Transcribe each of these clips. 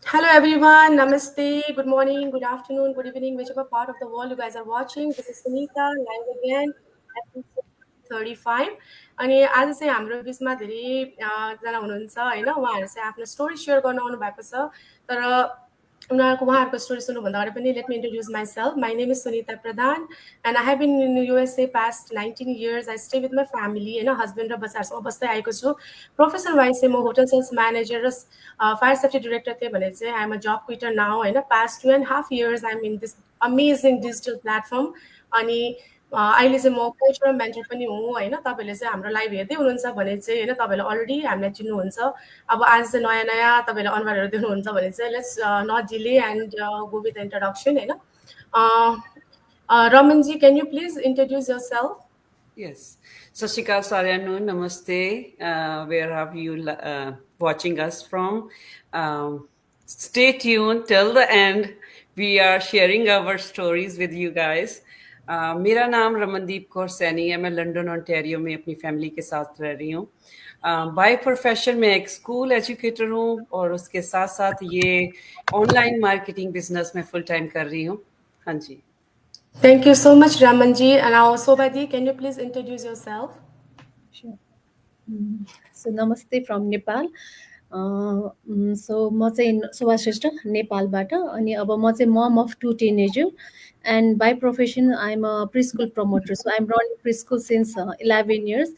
Hello everyone, namaste, good morning, good afternoon, good evening, whichever part of the world you guys are watching. This is Sunita, live again, episode 35. अनि आज चाहिँ हाम्रो बिचमा धेरैजना हुनुहुन्छ होइन उहाँहरू चाहिँ आफ्नो स्टोरी सेयर गर्न आउनु भएको छ तर उहाँहरूको स्टोरी सुन्नुभन्दा अगाडि पनि let me introduce myself my name is Sunita Pradhan and I have been in USA past 19 years I stay with my family होइन हस्बेन्ड र बच्चाहरूसँग बस्दै आएको छु प्रोफेसनल वाइज चाहिँ म होटल सेल्स म्यानेजर र फायर सेफ्टी डिरेक्टर थिएँ भने चाहिँ आइएम अ जब क्विटर नाउ होइन past 2.5 years I'm in this amazing digital platform अनि अहिले चाहिँ म कोच र मेन्टर पनि हुँ होइन तपाईँहरूले चाहिँ हाम्रो लाइभ हेर्दै हुनुहुन्छ भने चाहिँ होइन तपाईँहरूले अलरेडी हामीलाई चिन्नुहुन्छ अब आज चाहिँ नयाँ नयाँ तपाईँहरूले अनुहारहरू देख्नुहुन्छ भने चाहिँ let's not delay and go with introduction होइन रमनजी can you please introduce your self Yes. Sashikal Saryanu, Namaste. Where have you watching us from? Stay tuned till the end. We are sharing our stories with you guys. मेरा नाम रमनदीप कौर सैनी है मैं London Ontario में अपनी family के साथ रह रही हूँ बाय प्रोफेशन मैं एक स्कूल एजुकेटर हूँ और उसके साथ साथ ये ऑनलाइन मार्केटिंग बिजनेस में फुल टाइम कर रही हूँ हाँ जी Thank you so much, Ramanji. And now, Sobadi, can you please introduce yourself? Sure. So namaste from Nepal. So म चाहिँ शोभा श्रेष्ठ नेपालबाट अनि अब म चाहिँ mom of two teenager and by profession I am a preschool promoter so I am running preschool since 11 years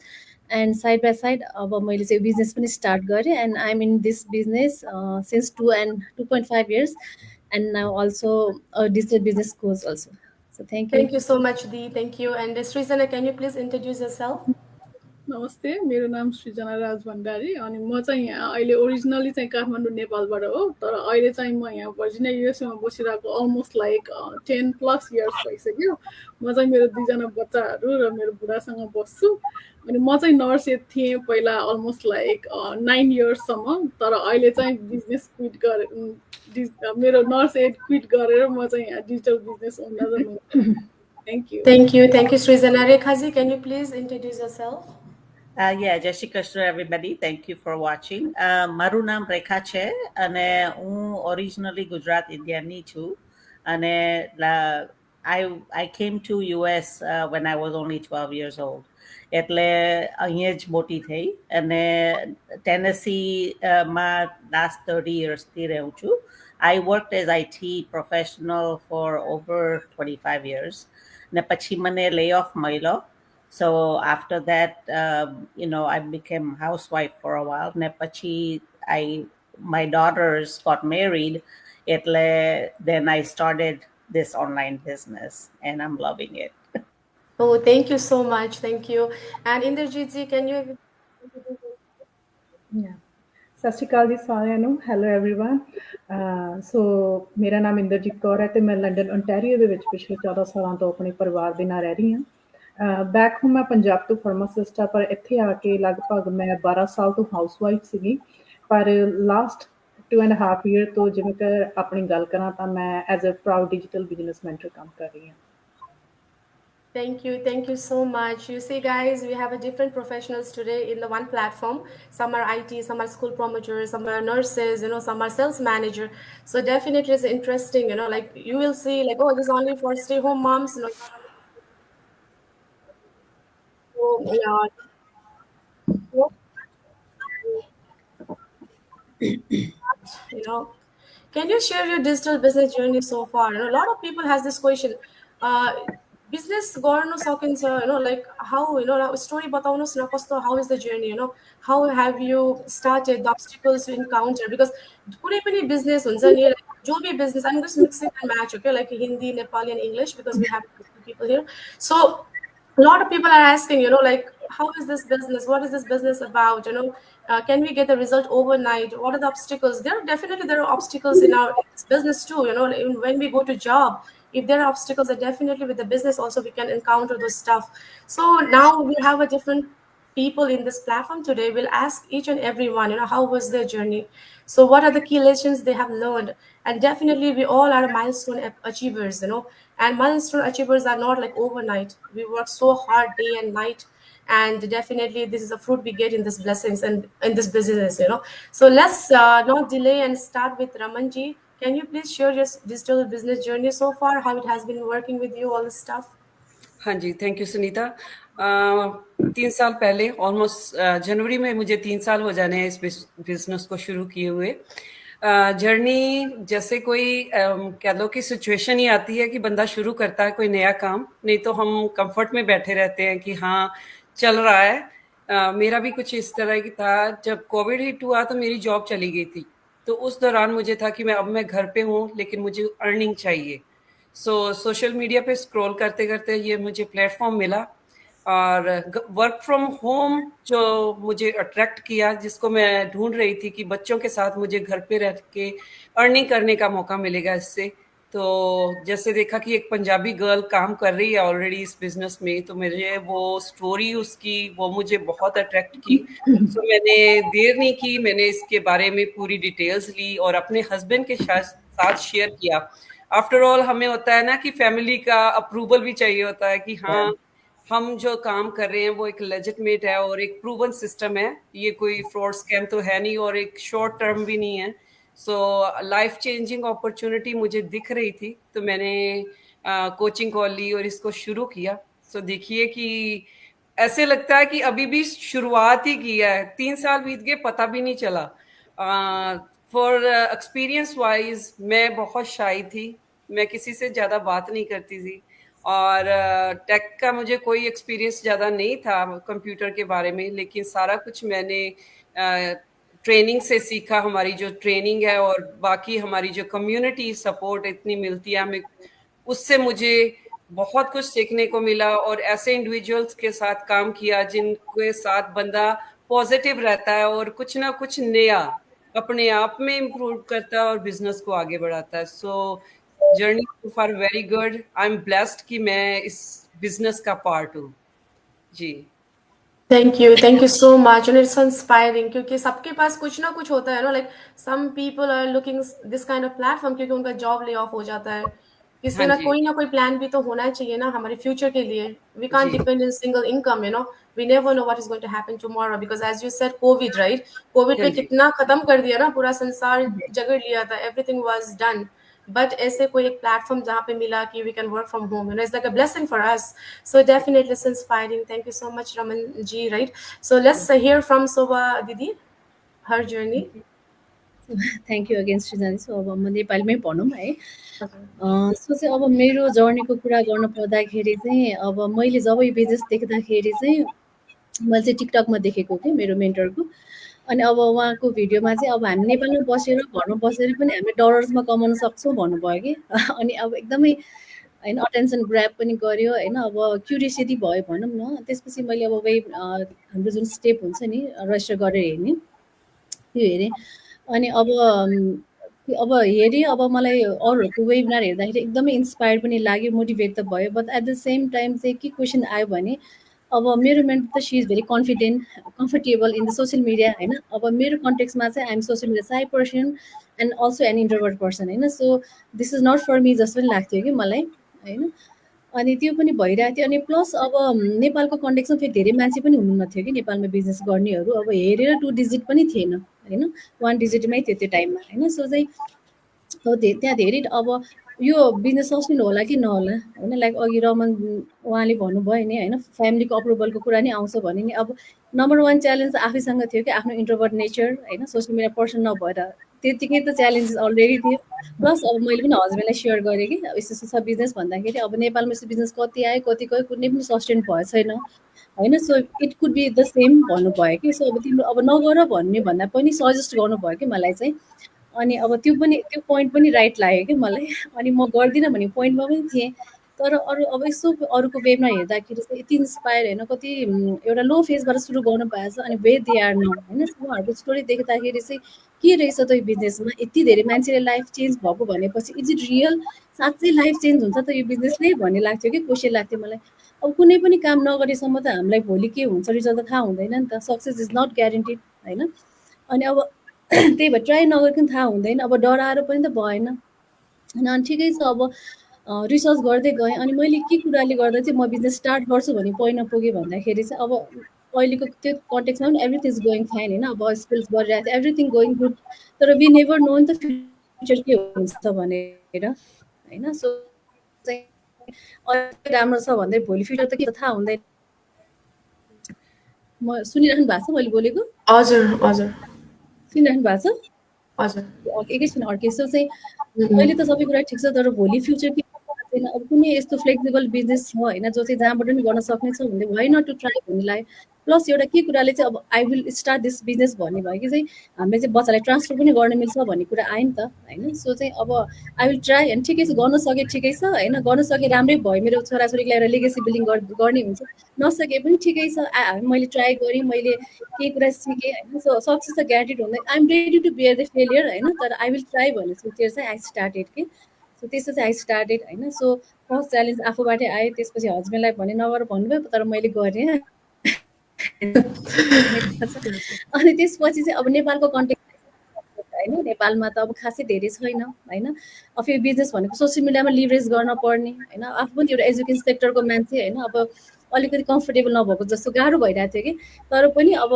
and side by side अब मैले चाहिँ बिजनेस पनि स्टार्ट गरेँ and I am in this business since 2.5 years and now also digital business coach also so thank you Thank you so much, Dee. Thank you. And Srizana, can you please introduce yourself? नमस्ते मेरो नाम सृजना राज भण्डारी अनि म चाहिँ यहाँ अहिले originally चाहिँ काठमाडौँ नेपालबाट हो तर अहिले चाहिँ म यहाँ भर्जिनिया युएसएमा बसिरहेको अलमोस्ट लाइक 10+ years भइसक्यो म चाहिँ मेरो दुईजना बच्चाहरू र मेरो बुढासँग बस्छु अनि म चाहिँ नर्स थिएँ पहिला अलमोस्ट लाइक 9 yearsसम्म तर अहिले चाहिँ बिजनेस क्विट गरेर मेरो नर्स एड क्विट गरेर म चाहिँ यहाँ digital business owner thank you Thank you, Srizana. Rekhaji, can you please introduce yourself? Yeah, Jai Shri Krishna, everybody. Thank you for watching. મારું નામ રેખા છે અને હું ઓરિજિનલી ગુજરાત ઇન્ડિયાની છું અને I came to US when I was only 12 years old. એટલે અહીંયા જ મોટી થઈ અને ટેનેસી માં last 30 years થી રહું છું. I worked as IT professional for over 25 years. ને પછી મને lay off મળ્યો. So after that, I became housewife for a while. Nepachi, my daughters got married. Then I started this online business, and I'm loving it. Oh, thank you so much. Thank you. And Inderjeet ji, can you? Yeah. ਸਤਿ ਸ਼੍ਰੀ ਅਕਾਲ ਜੀ ਸਾਰਿਆਂ ਨੂੰ hello everyone ਸੋ ਮੇਰਾ ਨਾਮ ਇੰਦਰਜੀਤ ਕੌਰ ਹੈ ਤੇ ਮੈਂ London Ontario ਦੇ ਵਿੱਚ ਪਿਛਲੇ 14 ਸਾਲਾਂ ਤੋਂ ਆਪਣੇ ਪਰਿਵਾਰ ਦੇ ਨਾਲ ਰਹਿ ਰਹੀ ਹਾਂ ਬੈਕ ਹੋਮ ਮੈਂ ਪੰਜਾਬ ਤੋਂ ਫਾਰਮਾਸਿਸਟ ਆ ਪਰ ਇੱਥੇ ਆ ਕੇ ਲਗਭਗ ਮੈਂ 12 ਸਾਲ ਤੋਂ ਹਾਊਸਵਾਈਫ ਸੀਗੀ ਪਰ ਲਾਸਟ 2.5 year ਤੋਂ ਜਿਵੇਂ ਕਿ ਆਪਣੀ ਗੱਲ ਕਰਾਂ ਤਾਂ ਮੈਂ as a proud digital business mentor ਕੰਮ ਕਰ ਰਹੀ ਹਾਂ Thank you so much. You see, guys, we have a different professionals today in the one platform. Some are IT, some are school promoters, some are nurses, some are sales manager. So definitely it's interesting, like you will see like, oh, this is only for stay-home moms, So, can you share your digital business journey so far? A lot of people has this question. Business गर्नु सकिन्छ like how story बताउनुस् न कस्तो how is the journey how have you started the obstacles you encounter because कुनै पनि business हुन्छ नि जो भी business I'm just mixing and match okay like Hindi Nepali and English because we have people here so a lot of people are asking like how is this business what is this business about can we get the result overnight what are the obstacles there are obstacles in our business too when we go to job if there are obstacles then definitely with the business also we can encounter those stuff so now we have a different people in this platform today will ask each and everyone how was their journey so what are the key lessons they have learned and definitely we all are milestone achievers and milestone achievers are not like overnight we work so hard day and night and definitely this is a fruit we get in this blessings and in this business, So let's not delay and start with Ramanji. Can you please share your digital business journey so far, how it has been working with you, all this stuff? हाँ जी, thank you Sunita. 3 साल पहले almost जनवरी में मुझे 3 साल हो जाने हैं इस बिजनेस को शुरू किए हुए। जर्नी जैसे कोई कह लो कि सिचुएशन ही आती है कि बंदा शुरू करता है कोई नया काम, नहीं तो हम कंफर्ट में बैठे रहते हैं कि हाँ चल रहा है। मेरा भी कुछ इस तरह की था। जब कोविड हिट हुआ तो मेरी जॉब चली गई थी, तो उस दौरान मुझे था कि मैं घर पे हूँ लेकिन मुझे अर्निंग चाहिए। सोशल मीडिया पे स्क्रॉल करते करते ये मुझे प्लेटफॉर्म मिला, और वर्क फ्रॉम होम जो मुझे अट्रैक्ट किया, जिसको मैं ढूंढ रही थी कि बच्चों के साथ मुझे घर पे रह के अर्निंग करने का मौका मिलेगा इससे। तो जैसे देखा कि एक पंजाबी गर्ल काम कर रही है ऑलरेडी इस बिजनेस में, तो मुझे वो स्टोरी उसकी वो मुझे बहुत अट्रैक्ट की। सो मैंने देर नहीं की, मैंने इसके बारे में पूरी डिटेल्स ली और अपने हस्बैंड के साथ शेयर किया। आफ्टर ऑल हमें होता है ना कि फैमिली का अप्रूवल भी चाहिए होता है कि हाँ हम जो काम कर रहे हैं वो एक लेजिटमेट है और एक प्रूवन सिस्टम है, ये कोई फ्रॉड स्कैम तो है नहीं और एक शॉर्ट टर्म भी नहीं है। सो लाइफ चेंजिंग अपॉर्चुनिटी मुझे दिख रही थी, तो मैंने कोचिंग कॉल ली और इसको शुरू किया। सो देखिए कि ऐसे लगता है कि अभी भी शुरुआत ही किया है, 3 साल बीत गए पता भी नहीं चला। फॉर एक्सपीरियंस वाइज मैं बहुत शाई थी, मैं किसी से ज़्यादा बात नहीं करती थी, और टेक का मुझे कोई एक्सपीरियंस ज़्यादा नहीं था कंप्यूटर के बारे में, लेकिन सारा कुछ मैंने ट्रेनिंग से सीखा। हमारी जो ट्रेनिंग है और बाकी हमारी जो कम्युनिटी सपोर्ट इतनी मिलती है हमें, उससे मुझे बहुत कुछ सीखने को मिला। और ऐसे इंडिविजुअल्स के साथ काम किया जिनके साथ बंदा पॉजिटिव रहता है और कुछ ना कुछ नया अपने आप में इम्प्रूव करता है और बिजनेस को आगे बढ़ाता है। So journey so far very good. I am blessed कि मैं इस बिजनेस का पार्ट हूँ जी। Thank you so much, and it's inspiring, क्योंकि सबके पास कुछ ना कुछ होता है ना, like some people are looking this kind of platform, क्योंकि उनका जॉब ले ऑफ हो जाता है। किसी हाँ जी ना कोई प्लान भी तो होना चाहिए ना हमारे फ्यूचर के लिए। वी कांट जी depend in single income, we never know what is going to happen tomorrow, because as you said covid, right? Covid हाँ पे जी कितना खत्म कर दिया ना, पूरा संसार जगड़ लिया था, एवरीथिंग वाज डन। बट ऐसे कोई एक प्लेटफॉर्म जहाँ पे मिला कि we can work from home, it's like a blessing for us. So definitely it's inspiring. Thank you so much Raman ji, right? So let's hear from Soba Didi, her journey. Thank you again Srijana. So अब म नेपालीमै भनौँ है। सो चाहिँ अब मेरो जर्नीको कुरा गर्नु पर्दाखेरि चाहिँ अब मैले जब यो बिजनेस देख्दाखेरि चाहिँ मैले चाहिँ टिकटकमा देखेको कि मेरो मेन्टरको। अनि अब उहाँको भिडियोमा चाहिँ अब हामी नेपालमा बसेर घरमा बसेर पनि हामीले डलर्समा कमाउन सक्छौँ भन्नुभयो कि। अनि अब एकदमै होइन अटेन्सन ग्र्याब पनि गर्यो होइन। अब क्युरियोसिटी भयो भनौँ न। त्यसपछि मैले अब हाम्रो जुन स्टेप हुन्छ नि रेजिस्टर गरेर हेर्ने, त्यो हेरेँ। अनि अब हेरेँ, अब मलाई अरूहरूको वेबिनार हेर्दाखेरि एकदमै इन्सपायर पनि लाग्यो, मोटिभेट त भयो। But at the same time चाहिँ के क्वेसन आयो भने, अब मेरो मेन्टर त she is very comfortable in the social media होइन। अब मेरो कन्टेक्समा चाहिँ I'm social media shy person and also an introvert person होइन। सो दिस इज नट फर मी जस्तो पनि लाग्थ्यो कि मलाई होइन। अनि त्यो पनि भइरहेको थियो। अनि प्लस अब नेपालको कन्टेक्समा फेरि धेरै मान्छे पनि हुनुहुन्न थियो कि नेपालमा बिजनेस गर्नेहरू। अब हेरेर 2 डिजिट पनि थिएन होइन, 1 डिजिटमै थियो त्यो टाइममा होइन। सो चाहिँ त्यहाँ धेरै अब यो बिजनेस सस्टेन होला कि नहोला होइन। लाइक अघि रमन उहाँले भन्नुभयो नि होइन, फ्यामिलीको अप्रुभलको कुरा नि आउँछ भने नि। अब नम्बर 1 च्यालेन्ज आफैसँग थियो कि आफ्नो इन्ट्रोभर्ट नेचर होइन, सोसियल मिडिया पर्सन नभएर त्यतिकै त च्यालेन्जेस अलरेडी थियो। प्लस अब मैले पनि हस्बेन्डलाई सेयर गरेँ कि अब यस्तो छ बिजनेस भन्दाखेरि, अब नेपालमा यस्तो बिजनेस कति आयो कति गयो कुनै पनि सस्टेन भएको छैन होइन। So it could be the same भन्नुभयो कि। सो अब तिम्रो अब नगर भन्ने भन्दा पनि सजेस्ट गर्नुभयो कि मलाई चाहिँ। अनि अब त्यो पोइन्ट पनि राइट लाग्यो कि मलाई। अनि म गर्दिनँ भन्ने पोइन्टमा पनि थिएँ। तर अब यसो अरूको वेबमा हेर्दाखेरि चाहिँ यति इन्सपायर होइन, कति एउटा लो फेजबाट सुरु गर्नु भएको छ अनि वे दे आर नाउ होइन। उहाँहरूको स्टोरी देख्दाखेरि चाहिँ के रहेछ त यो बिजनेसमा, यति धेरै मान्छेले लाइफ चेन्ज भएको भनेपछि इज इट रियल, साँच्चै लाइफ चेन्ज हुन्छ त यो बिजनेसले भन्ने लाग्थ्यो कि, क्वेसन लाग्थ्यो मलाई। अब कुनै पनि काम नगरेसम्म त हामीलाई भोलि के हुन्छ रिजल्ट त थाहा हुँदैन नि त, सक्सेस इज नट ग्यारेन्टेड होइन। अनि अब त्यही भएर ट्राई नगरिकन थाहा हुँदैन, अब डराएर पनि त भएन होइन। अनि ठिकै छ अब रिसर्च गर्दै गएँ अनि मैले के कुराले गर्दा चाहिँ म बिजनेस स्टार्ट गर्छु भन्ने पोइन्टमा पुगेँ भन्दाखेरि चाहिँ अब अहिलेको त्यो कन्टेक्समा पनि एभ्रिथिङ इज गोइङ फाइन होइन, अब स्कुल्स गरिरहेको छ, एभ्रिथिङ गोइङ गुड, तर वी नेभर नो नि त फ्युचर के हुन्छ भनेर होइन। सो चाहिँ अहिले राम्रो छ भन्दै भोलि फ्युचर त के थाहा हुँदैन। म सुनिराख्नु भएको छ मैले बोलेको? हजुर हजुर सुनिराख्नु भएको छ? हजुर एकैछिन अर्कै। सो चाहिँ अहिले त सबै कुरा ठिक छ, तर भोलि फ्युचर के छैन। अब कुनै यस्तो फ्लेक्सिबल बिजनेस छ होइन जो चाहिँ जहाँबाट पनि गर्न सक्ने छ भने वाइ नट टु ट्राई भन्नेलाई। प्लस एउटा के कुराले चाहिँ अब I will start this business भन्ने भयो कि चाहिँ हामीले चाहिँ बच्चालाई ट्रान्सफर पनि गर्न मिल्छ भन्ने कुरा आयो नि त होइन। सो चाहिँ अब आई विल ट्राई अनि ठिकै छ, गर्न सके ठिकै छ होइन, गर्न सके राम्रै भयो, मेरो छोराछोरीलाई एउटा लेगेसी बिल्डिङ गर्ने हुन्छ, नसके पनि ठिकै छ। मैले ट्राई गरेँ, मैले केही कुरा सिकेँ होइन। सो सक्सेस त ग्यारेन्टेड हुँदैन, I am ready to bear the failure होइन, तर आई विल ट्राई भन्ने सोचेर चाहिँ आई स्टार्टेड कि। सो त्यसो चाहिँ आई स्टार्टेड होइन। सो फर्स्ट च्यालेन्ज आफूबाटै आयो, त्यसपछि हस्बेन्डलाई भने नगर भन्नुभयो, तर मैले गरेँ। अनि त्यसपछि चाहिँ अब नेपालको कन्टेक्ट होइन, नेपालमा त अब खासै धेरै छैन होइन। अब फेरि बिजनेस भनेको सोसियल मिडियामा लिभरेज गर्न पर्ने होइन, आफू पनि एउटा एजुकेसन सेक्टरको मान्छे होइन, अब अलिकति कम्फर्टेबल नभएको जस्तो गाह्रो भइरहेको थियो कि। तर पनि अब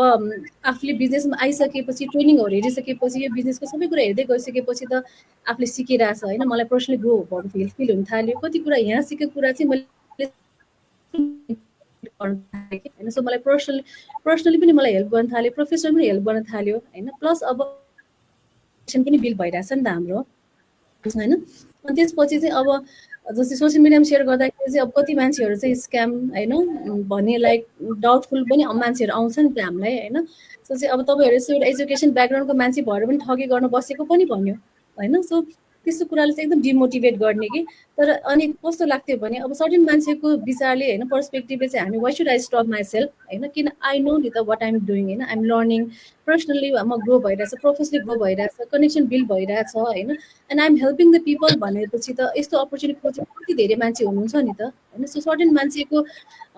आफूले बिजनेसमा आइसकेपछि, ट्रेनिङहरू हेरिसकेपछि, यो बिजनेसको सबै कुरा हेर्दै गइसकेपछि त आफूले सिकिरहेछ होइन। मलाई पर्सनली ग्रो भएको फिल हुन थाल्यो। कति कुरा यहाँ सिकेको कुरा चाहिँ मैले होइन। सो मलाई पर्सनली पनि मलाई हेल्प गर्न थाल्यो, प्रोफेसनली पनि हेल्प गर्न थाल्यो होइन। प्लस अब पनि बिल भइरहेछ नि त हाम्रो होइन। अनि त्यसपछि चाहिँ अब जस्तै सोसियल मिडियामा सेयर गर्दाखेरि चाहिँ अब कति मान्छेहरू चाहिँ स्क्याम होइन भन्ने लाइक डाउटफुल पनि मान्छेहरू आउँछ नि त हामीलाई होइन। सो चाहिँ अब तपाईँहरू यस्तो एउटा एजुकेसन ब्याकग्राउन्डको मान्छे भएर पनि ठगी गर्न बसेको पनि भन्यो होइन। सो त्यस्तो कुराले चाहिँ एकदम डिमोटिभेट गर्ने कि। तर अनि कस्तो लाग्थ्यो भने अब सर्टेन मान्छेको विचारले होइन, पर्सपेक्टिभले चाहिँ हामी वाइ सुड आई स्टप माइ सेल्फ होइन, किन आई नो नि त वाट आइम डुइङ होइन, आइम लर्निङ, पर्सनली म ग्रो भइरहेछ, प्रोफेसनली ग्रो भइरहेछ, कनेक्सन बिल्ड भइरहेछ होइन, end I'm helping the people भनेपछि त यस्तो अपर्च्युनिटी खोजेर कति धेरै मान्छे हुनुहुन्छ नि त होइन। सो सर्टेन मान्छेको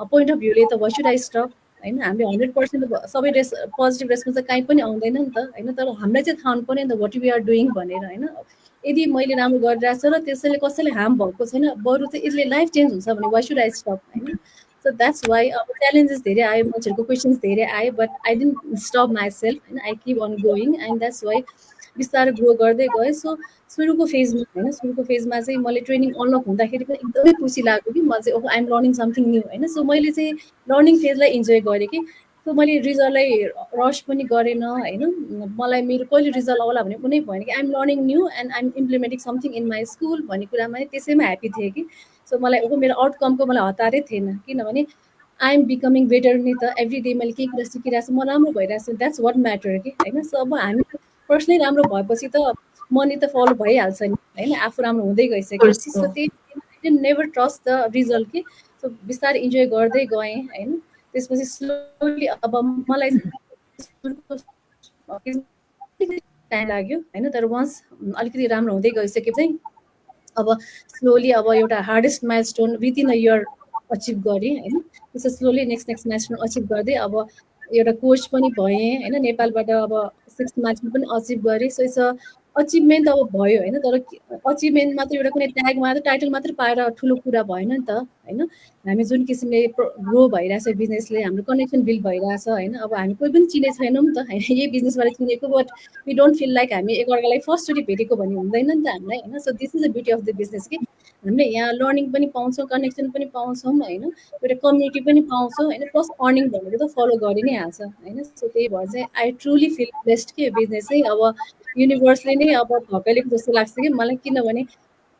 पोइन्ट अफ भ्यूले त वाइ सुड आई स्टप होइन, हामीले 100% सबै पोजिटिभ रेस्पोन्स त कहीँ पनि आउँदैन नि त होइन। तर हामीलाई चाहिँ थाहा हुनु पर्यो नि त वाट वी आर डुइङ भनेर होइन। यदि मैले राम्रो गरिरहेको छु र त्यसैले कसैले हार्म भएको छैन, बरु चाहिँ यसले लाइफ चेन्ज हुन्छ भने वाइ सुड आई स्टप होइन। सो द्याट्स वाइ अब च्यालेन्जेस धेरै आयो, मान्छेहरूको क्वेसन्स धेरै आयो, बट आई डिन्ट स्टप माइ सेल्फ होइन, I keep on going and that's why बिस्तारै ग्रो गर्दै गएँ। सो सुरुको फेजमा होइन, सुरुको फेजमा चाहिँ मैले ट्रेनिङ अनलक हुँदाखेरि पनि एकदमै खुसी लाग्यो कि म चाहिँ आइएम लर्निङ समथिङ न्यू होइन। सो मैले चाहिँ लर्निङ फेजलाई इन्जोय गरेँ कि। सो मैले रिजल्टलाई रस पनि गरेन होइन, मलाई मेरो कहिले रिजल्ट आउला भन्ने कुनै भएन कि I'm learning new end I'm implementing something in my school भन्ने कुरामा त्यसैमा ह्याप्पी थिएँ कि। सो मलाई मेरो आउटकमको मलाई हतारै थिएन, किनभने आइएम बिकमिङ बेटर नि त, एभ्री डे मैले केही कुरा सिकिरहेको छु, म राम्रो भइरहेको छु, द्याट्स वाट म्याटर कि होइन। सो अब हामी पर्सनली राम्रो भएपछि त मनी त फलो भइहाल्छ नि होइन, आफू राम्रो हुँदै गइसकेपछि। सो त्यही नेभर ट्रस्ट द रिजल्ट कि। सो बिस्तारै इन्जोय गर्दै गएँ होइन। त्यसपछि स्लोली अब मलाई टाइम लाग्यो होइन, तर वान्स अलिकति राम्रो हुँदै गइसके चाहिँ अब स्लोली अब एउटा hardest milestone within a year achieve गरेँ होइन। त्यसो स्लोली नेक्स्ट माइलस्टोन अचिभ गर्दै अब एउटा कोच पनि भएँ होइन, नेपालबाट अब 6th मार्चमा पनि अचिभ गरेँ। सो इट्स अचिभमेन्ट अब भयो होइन, तर अचिभमेन्ट मात्र एउटा कुनै ट्याग मात्र टाइटल मात्र पाएर ठुलो कुरा भएन नि त होइन। हामी जुन किसिमले ग्रो भइरहेछ बिजनेसले, हाम्रो कनेक्सन बिल्ड भइरहेछ होइन। अब हामी कोही पनि चिने छैनौँ नि त होइन, यही बिजनेसबाट चिनेको, but we don't feel like हामी एकअर्कालाई फर्स्टचोटि भेटेको भन्ने हुँदैन नि त हामीलाई होइन। So this is the beauty of the business कि हामीले यहाँ लर्निङ पनि पाउँछौँ, कनेक्सन पनि पाउँछौँ होइन, एउटा कम्युनिटी पनि पाउँछौँ होइन, प्लस अर्निङ भनेको त फलो गरि नै हाल्छ होइन। सो त्यही भएर चाहिँ आई ट्रुली फिल बेस्ट कि बिजनेस चाहिँ अब युनिभर्सले नै अब धकेलेको जस्तो लाग्छ कि मलाई, किनभने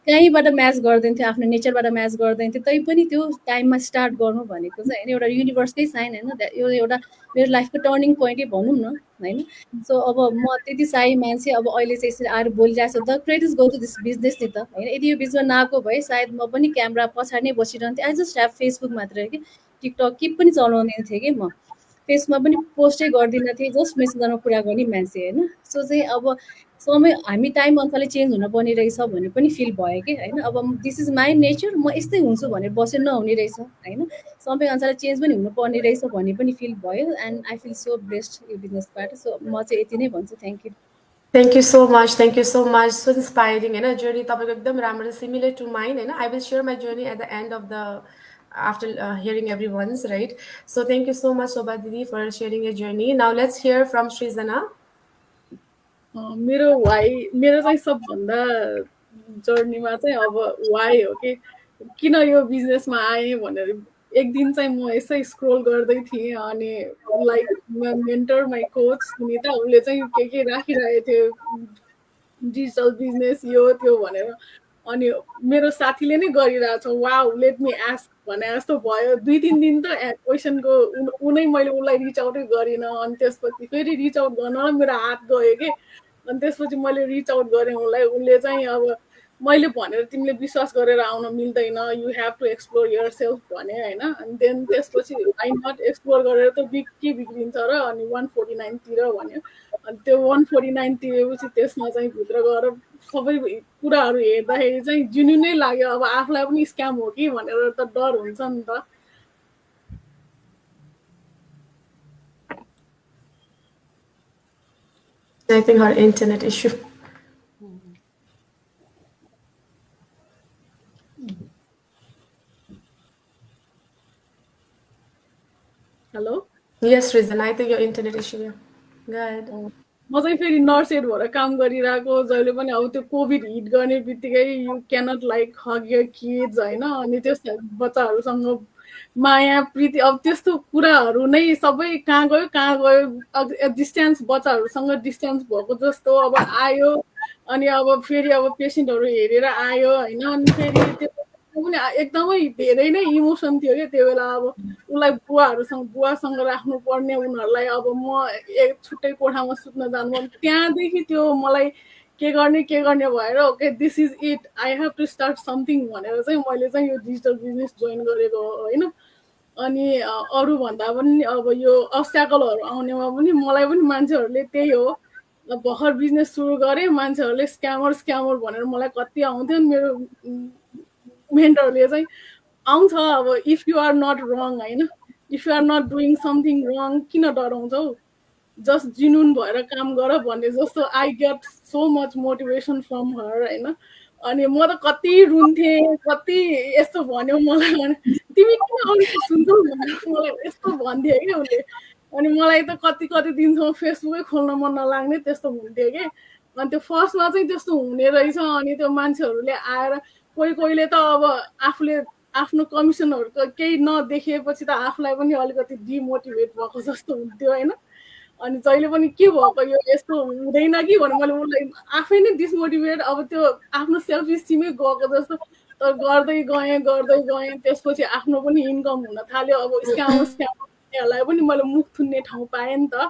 कहीँबाट म्याच गर्दैन थियो, आफ्नो नेचरबाट म्याच गर्दैन थियो, तै पनि त्यो टाइममा स्टार्ट गर्नु भनेको चाहिँ होइन एउटा युनिभर्सकै साइन होइन, यो एउटा मेरो लाइफको टर्निङ पोइन्टै भनौँ न होइन। सो अब म त्यति साई मान्छे अब अहिले चाहिँ यसरी आएर बोलिरहेको छु, the credits go to this business नि त होइन। यदि यो बिचमा नआएको भए सायद म पनि क्यामेरा पछाडि नै बसिरहन्थेँ। आई जस्ट ह्याभ फेसबुक मात्र कि, टिकटक के पनि चलाउँदैन थिएँ कि म, फेसमा पनि पोस्टै गर्दिनँ थिएँ, जस्ट मेसेन्जरमा कुरा गर्ने मान्छे होइन। सो चाहिँ अब समय हामी टाइम अनुसारले चेन्ज हुनुपर्ने रहेछ भन्ने पनि फिल भयो कि होइन। अब दिस इज माई नेचर, म यस्तै हुन्छु भनेर बसेर नहुने रहेछ होइन, समय अनुसारले चेन्ज पनि हुनुपर्ने रहेछ भन्ने पनि फिल भयो and I feel so blessed यो बिजनेसबाट। सो म चाहिँ यति नै भन्छु, thank you. Thank you so much. Thank you so much. So inspiring. Journey topic ekdam ramro similar to mine. I will share my journey at the end of the after hearing everyone's right. So thank you so much, Sobha Didi, for sharing your journey. Now let's hear from Srizana. मेरो वाइ मेरो चाहिँ सबभन्दा जर्नीमा चाहिँ अब वाइ हो कि किन यो बिजनेसमा आएँ भनेर एक दिन चाहिँ म यसै स्क्रोल गर्दै थिएँ अनि like mentor my coach Sunita उसले चाहिँ के राखिरहेको थियो डिजिटल बिजनेस यो त्यो भनेर अनि मेरो साथीले नै गरिरहेको छ वाउ लेट मी आस्क भने जस्तो भयो 2-3 दिन त क्वेसनको उनै मैले उसलाई रिच आउटै गरिनँ अनि त्यसपछि फेरि रिच आउट गर्न मेरो हात गयो कि अनि त्यसपछि मैले रिच आउट गरेँ उसलाई उसले चाहिँ अब मैले भनेर तिमीले विश्वास गरेर आउन मिल्दैन you have to explore yourself भने होइन अनि देन त्यसपछि आई नट एक्सप्लोर गरेर त के बिग्रिन्छ र अनि 149 तिर भन्यो अनि त्यो 149 तिरेपछि त्यसमा चाहिँ भित्र गएर सबै कुराहरू हेर्दाखेरि चाहिँ जुनिनै लाग्यो अब आफूलाई पनि स्क्याम हो कि भनेर त डर हुन्छ नि त I think her internet issue. Hello Yes, Rizan, I think your internet issue. Yeah. Go ahead. म चाहिँ फेरि नर्स एड भएर काम गरिरहेको जहिले पनि अब त्यो कोभिड हिट गर्ने बित्तिकै you cannot like hug your kids होइन अनि त्यस बच्चाहरूसँग माया प्रीति अब त्यस्तो कुराहरू नै सबै कहाँ गयो डिस्टेन्स बच्चाहरूसँग डिस्टेन्स भएको जस्तो अब आयो अनि अब फेरि अब पेसेन्टहरू हेरेर आयो होइन अनि फेरि त्यो पनि एकदमै धेरै नै इमोसन थियो क्या त्यो बेला अब उसलाई बुवासँग राख्नु पर्ने उनीहरूलाई अब म एक छुट्टै कोठामा सुत्न जानु त्यहाँदेखि त्यो मलाई के गर्ने भएर okay this is it I have to start something भनेर चाहिँ मैले चाहिँ यो डिजिटल बिजनेस जोइन गरेको होइन अनि अरूभन्दा पनि अब यो अब्स्ट्याकलहरू आउनेमा पनि मलाई पनि मान्छेहरूले त्यही हो भर्खर बिजनेस सुरु गरेँ मान्छेहरूले स्क्यामर भनेर मलाई कति आउँथ्यो नि मेरो मेन्टरले चाहिँ आउँछ अब if you are not wrong होइन if you are not doing something wrong किन डराउँछौ जस्ट जिनुन भएर काम गर भन्ने जस्तो I get so much motivation from हर होइन अनि म त कति रुन्थेँ कति यस्तो भन्यो मलाई तिमी किन अरू सुन्छौ भनेर मलाई यस्तो भन्थ्यो कि उसले अनि मलाई त कति दिनसम्म फेसबुकै खोल्न मन नलाग्ने त्यस्तो हुन्थ्यो कि अनि त्यो फर्स्टमा चाहिँ त्यस्तो हुने रहेछ अनि त्यो मान्छेहरूले आएर कोहीले त अब आफूले आफ्नो कमिसनहरूको केही नदेखिएपछि त आफूलाई पनि अलिकति डिमोटिभेट भएको जस्तो हुन्थ्यो होइन अनि जहिले पनि के भएको यो यस्तो हुँदैन कि भने मैले उसलाई आफै नै डिसमोटिभेट अब त्यो आफ्नो सेल्फ स्टिमै गएको जस्तो तर गर्दै गएँ त्यसपछि आफ्नो पनि इन्कम हुन थाल्यो अब स्क्यामरहरूलाई पनि मैले मुख थुन्ने ठाउँ पाएँ नि त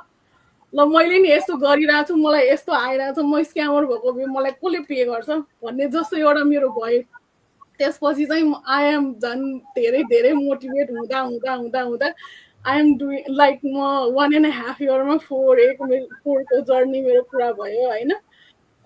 ल मैले नि यस्तो गरिरहेको छु मलाई यस्तो आइरहेको छ म स्क्यामर भएको भए मलाई कसले पे गर्छ भन्ने जस्तो एउटा मेरो भयो त्यसपछि चाहिँ आई एम झन् धेरै मोटिभेट हुँदा आई एम डुइङ लाइक म 1.5 इयरमा 4को जर्नी मेरो पुरा भयो होइन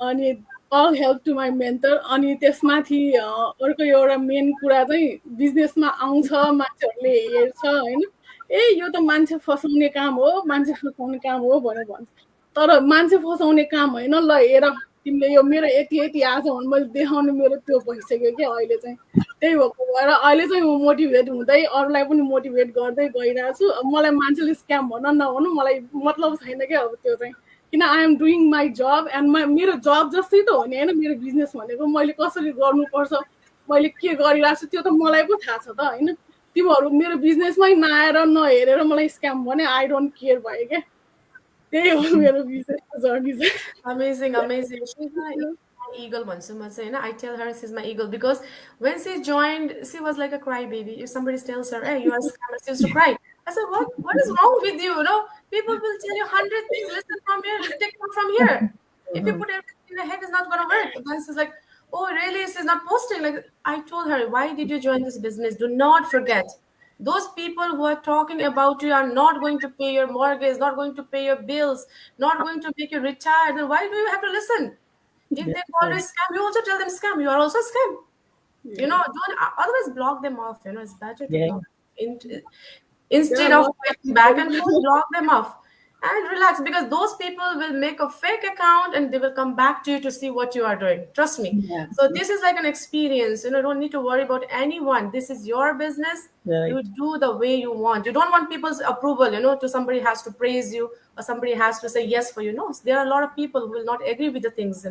अनि अल हेल्प टु माई मेन्टर अनि त्यसमाथि अर्को एउटा मेन कुरा चाहिँ बिजनेसमा आउँछ मान्छेहरूले हेर्छ होइन ए यो त मान्छे फसाउने काम हो भनेर भन्छ तर मान्छे फसाउने काम होइन ल हेर तिमीले यो मेरो यति आएको छ भने मैले देखाउनु मेरो त्यो भइसक्यो क्या अहिले चाहिँ त्यही भएको भएर अहिले चाहिँ म मोटिभेट हुँदै अरूलाई पनि मोटिभेट गर्दै गइरहेको छु मलाई मान्छेले स्क्याम भन नभनु मलाई मतलब छैन क्या अब त्यो चाहिँ किन I am doing my job and मेरो जब जस्तै त हो नि होइन मेरो बिजनेस भनेको मैले कसरी गर्नुपर्छ मैले के गरिरहेको छु त्यो त मलाई पो थाहा छ त होइन तिमीहरू मेरो बिजनेसमै नआएर नहेरेर मलाई स्क्याम भने आई डोन्ट केयर भयो क्या त्यही हो मेरो बिजनेसको जर्नी चाहिँ amazing she's my eagle I tell her she's my eagle because when she joined she was like a crybaby. If somebody tells her hey you are a scammer, she used to cry. I said what is wrong with you, people will tell you 100 things, listen from here, take one from here. If you put everything in the head, it's not going to work. But then she's like oh really, she's not posting. Like I told her, why did you join this business? Do not forget, those people who are talking about you are not going to pay your mortgage, not going to pay your bills, not going to make you retire. Then why do you have to listen? If they call you scam, you also tell them scam. You are also a scam. Don't otherwise block them off. It's better to block. Instead of fighting back and forth, block them off. and relax, because those people will make a fake account and they will come back to you to see what you are doing, trust me. Yeah. So this is like an experience, don't need to worry about anyone. This is your business. Right. You do the way you want. You don't want people's approval, to somebody has to praise you or somebody has to say yes for you. No, there are a lot of people who will not agree with the things.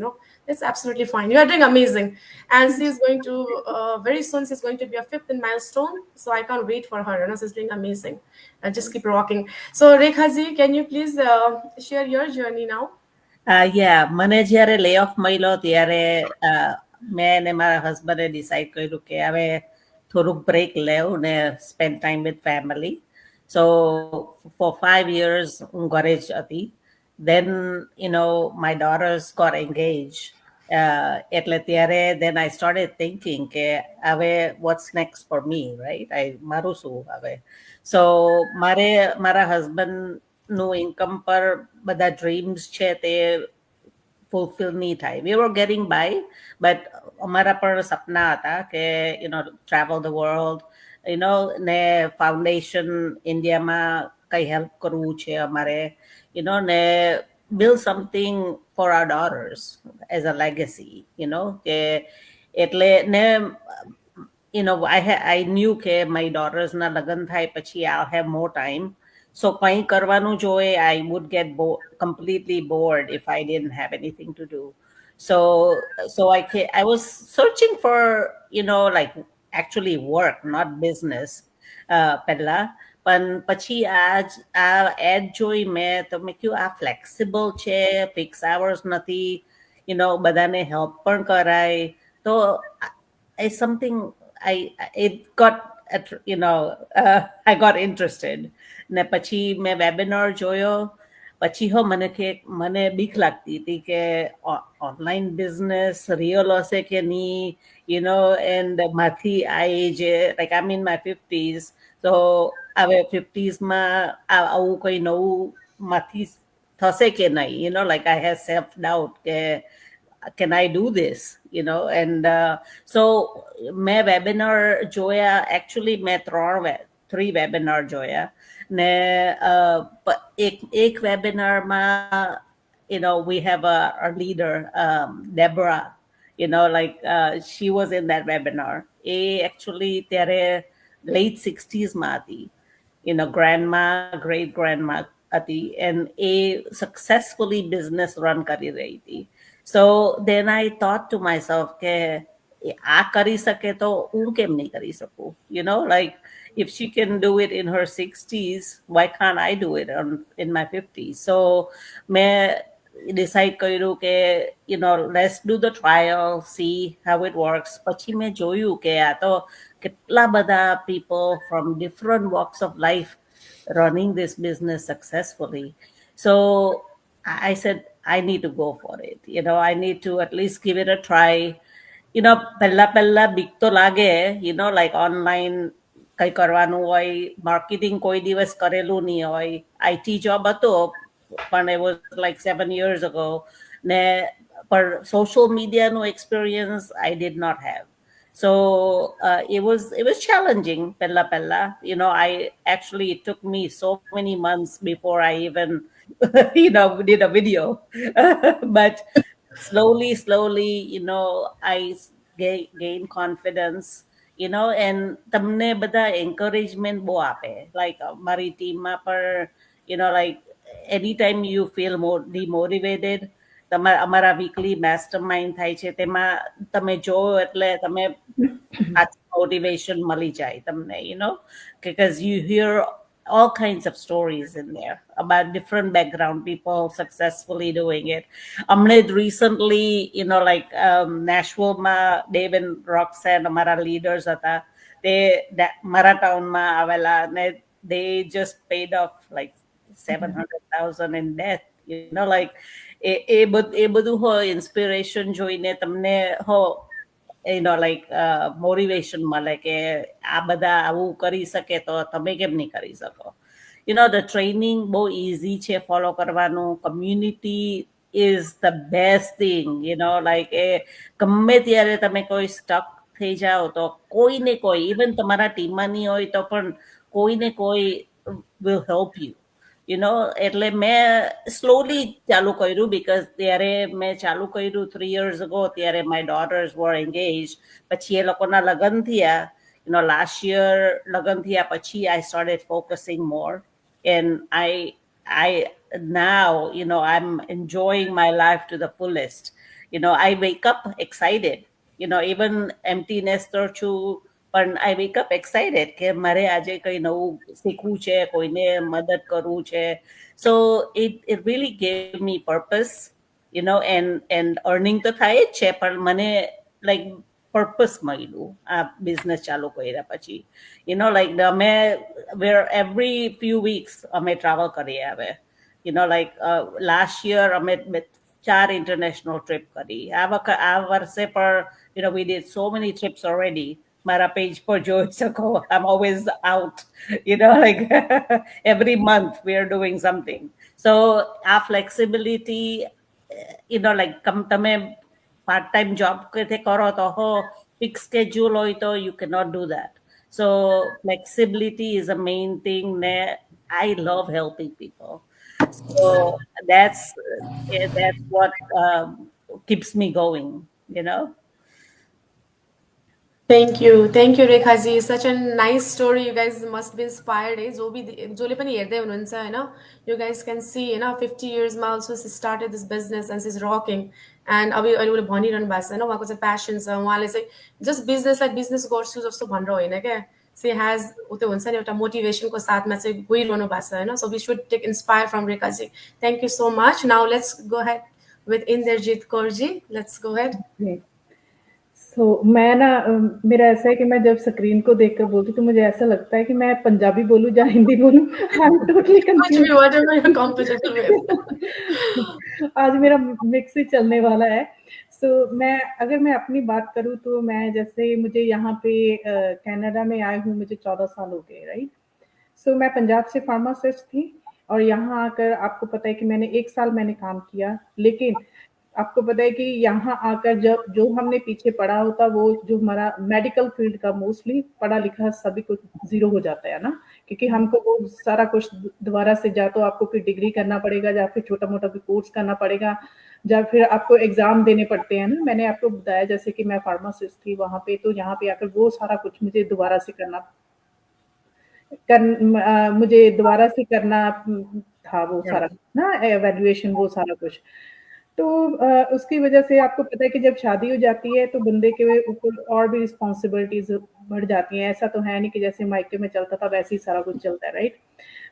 It's absolutely fine. You are doing amazing. And she's going to very soon, she's going to be a fifth in milestone, so I can't wait for her. She's doing amazing. Just keep rocking. So Rekha ji, can you please share your journey now? Yeah, મને જ્યારે લે of મળ્યો ત્યારે મેં અને મારા હસબન્ડે decide કર્યું કે હવે થોડુંક બ્રેક લેવું ને spend time with family. So for 5 years હું ઘરે જ હતી. Then, my daughters got engaged. એટલે ત્યારે then I started thinking કે હવે what's next for me, right? મારું શું હવે? So મારા husband નું ઇન્કમ પર બધા ડ્રીમ્સ છે તે ફુલફિલ નહીં થાય. We were getting by, but અમારા પણ સપના હતા કે travel the world, ને ફાઉન્ડેશન ઇન્ડિયામાં કઈ હેલ્પ કરવું છે અમારે, ને build something for our daughters as a legacy, કે એટલે ને I knew કે my daughters ના લગ્ન થાય પછી I'll have more time. So કંઈ કરવાનું જોઈએ, I would get completely bored if I didn't have anything to do. So I was searching for, like actually work, not business, પહેલા. પણ પછી આ ad જોઈ મેં તો મેં કહ્યું આ flexible છે, fixed hours નથી, બધાને help પણ કરાય. તો it's something it got, I got interested. ને પછી મેં વેબિનાર જોયો. પછી મને બીક લાગતી હતી કે ઓનલાઈન બિઝનેસ રિયલ હશે કે નહીં, એન્ડ માથી like I'm in my 50s, so હવે 50s માં આવું કઈ નવું માથી થશે કે નહીં, like I have self doubt કે can I do this, and so મેં વેબિનાર જોયા. Actually મેં 3 વેબિનાર જોયા ને એક વેબિનારમાં we have a leader, Deborah, like she was in that webinar. Actually ત્યારે late 60s માં હતી, grandma, great grandma હતી, and successfully business run કરી રહી હતી. So then I thought to myself કે આ કરી શકે તો હું કેમ નહીં કરી શકું, like if she can do it in her 60s, why can't I do it in my 50s? So મેં decide કર્યું કે let's do the trial, see how it works. પછી મેં જોયું કે આ તો કેટલા બધા people from different walks of life running this business successfully. So I said I need to go for it. I need to at least give it a try. પહેલા બીક તો લાગે, like online કઈ કરવાનું હોય, માર્કેટિંગ કોઈ દિવસ કરેલું નહીં હોય. IT જોબ હતો પણ it was like 7 years ago. ને પર social media no experience I did not have. So it was challenging પહેલા. It took me so many months before I even did a video. But slowly, I gain confidence, and તમને બધા encouragement બહુ આપે. Like મારી ટીમમાં પણ, like anytime you feel more demotivated, અમારા weekly mastermind થાય છે, તેમાં તમે જોવો એટલે તમે motivation મળી જાય તમને, because you hear all kinds of stories in there about different background people successfully doing it. Recently, like Nashville ma Dave and Roxanne, amara leaders હતા, મારા ટાઉનમાં આવેલા ને they just paid off like 700,000 in debt, like એ બધું inspiration જોઈને તમને like motivation મળે કે આ બધા આવું કરી શકે તો તમે કેમ નહીં કરી શકો. The training બહુ easy છે follow કરવાનું. Community is the best thing, like ગમે ત્યારે તમે કોઈ stuck થઈ જાઓ તો કોઈ ને કોઈ, even તમારા ટીમમાં નહીં હોય તો પણ કોઈ ને કોઈ will help you, એટલે મેં slowly ચાલુ કર્યું because ત્યારે મેં ચાલુ કર્યું 3 years ago ત્યારે my daughters were engaged. પછી એ લોકોના લગ્ન થયા. Last year લગ્ન થયા પછી I started focusing more, and I now I'm enjoying my life to the fullest. I wake up excited. Even empty nester છું, પણ I wake up excited કે મારે આજે કઈ નવું શીખવું છે, કોઈને મદદ કરવું છે. So it really gave me purpose, and earning તો થાય જ છે, પણ મને like purpose મળ્યું આ business ચાલુ કર્યા પછી. like અમે where every few weeks અમે travel કરી આવે. like last year અમે 4 international trip કરી. આ વર્ષે પર we did so many trips already. મારા page પર જોઈ શકો, I'm always out, like every month we are doing something. So our flexibility, like તમે part time job કે કરો તો fixed schedule હોય તો you cannot do that. So flexibility is a main thing. I love helping people. So that's what keeps me going. Thank you, Rekha ji. Such a nice story. You guys must be inspired. जोले पनि हेर्दै हुनुहुन्छ हैन, you guys can see 50 years मा also she started this business and she's rocking. And अब अहिले उले भनिरहनु भएको छ हैन, उहाँको चाहिँ passion छ, उहाँले चाहिँ just business like business गर्छु जस्तो भनेर होइन के. She has उते हुन्छ नि एउटा motivation को साथमा चाहिँ गइरहनु भएको छ हैन. So we should take inspire from Rekha ji. Thank you so much. Now let's go ahead with Inderjit Kaur ji. Let's go ahead. So मैं ना मेरा ऐसा है कि मैं जब स्क्रीन को देखकर बोलती तो मुझे ऐसा लगता है कि मैं पंजाबी बोलूं या हिंदी बोलूं. I'm totally confused. Whatever you're comfortable with. आज मेरा मिक्स ही चलने वाला है. अगर मैं अपनी बात करूं तो मैं जैसे मुझे यहाँ पे कनाडा में आए हूँ, मुझे 14 साल हो गए, राइट. सो मैं पंजाब से फार्मासिस्ट थी और यहाँ आकर आपको पता है कि मैंने 1 साल मैंने काम किया, लेकिन आपको पता है कि यहाँ आकर जब जो हमने पीछे पढ़ा होता वो जो हमारा मेडिकल फील्ड का मोस्टली पढ़ा लिखा सभी कुछ जीरो हो जाता है ना, क्योंकि हमको वो सारा कुछ दोबारा से या तो आपको फिर डिग्री करना पड़ेगा या फिर छोटा मोटा भी कोर्स करना पड़ेगा या फिर आपको एग्जाम देने पड़ते हैं ना. मैंने आपको बताया जैसे कि मैं फार्मासिस्ट थी वहाँ पे, तो यहाँ पे आकर वो सारा कुछ मुझे दोबारा से करना था वो सारा ना, एवेल्युएशन वो सारा कुछ. तो उसकी वजह से आपको पता है कि जब शादी हो जाती है तो बंदे के ऊपर और भी रिस्पॉन्सिबिलिटीज बढ़ जाती हैं. ऐसा तो है नहीं कि जैसे मायके में चलता था वैसे ही सारा कुछ चलता है, राइट.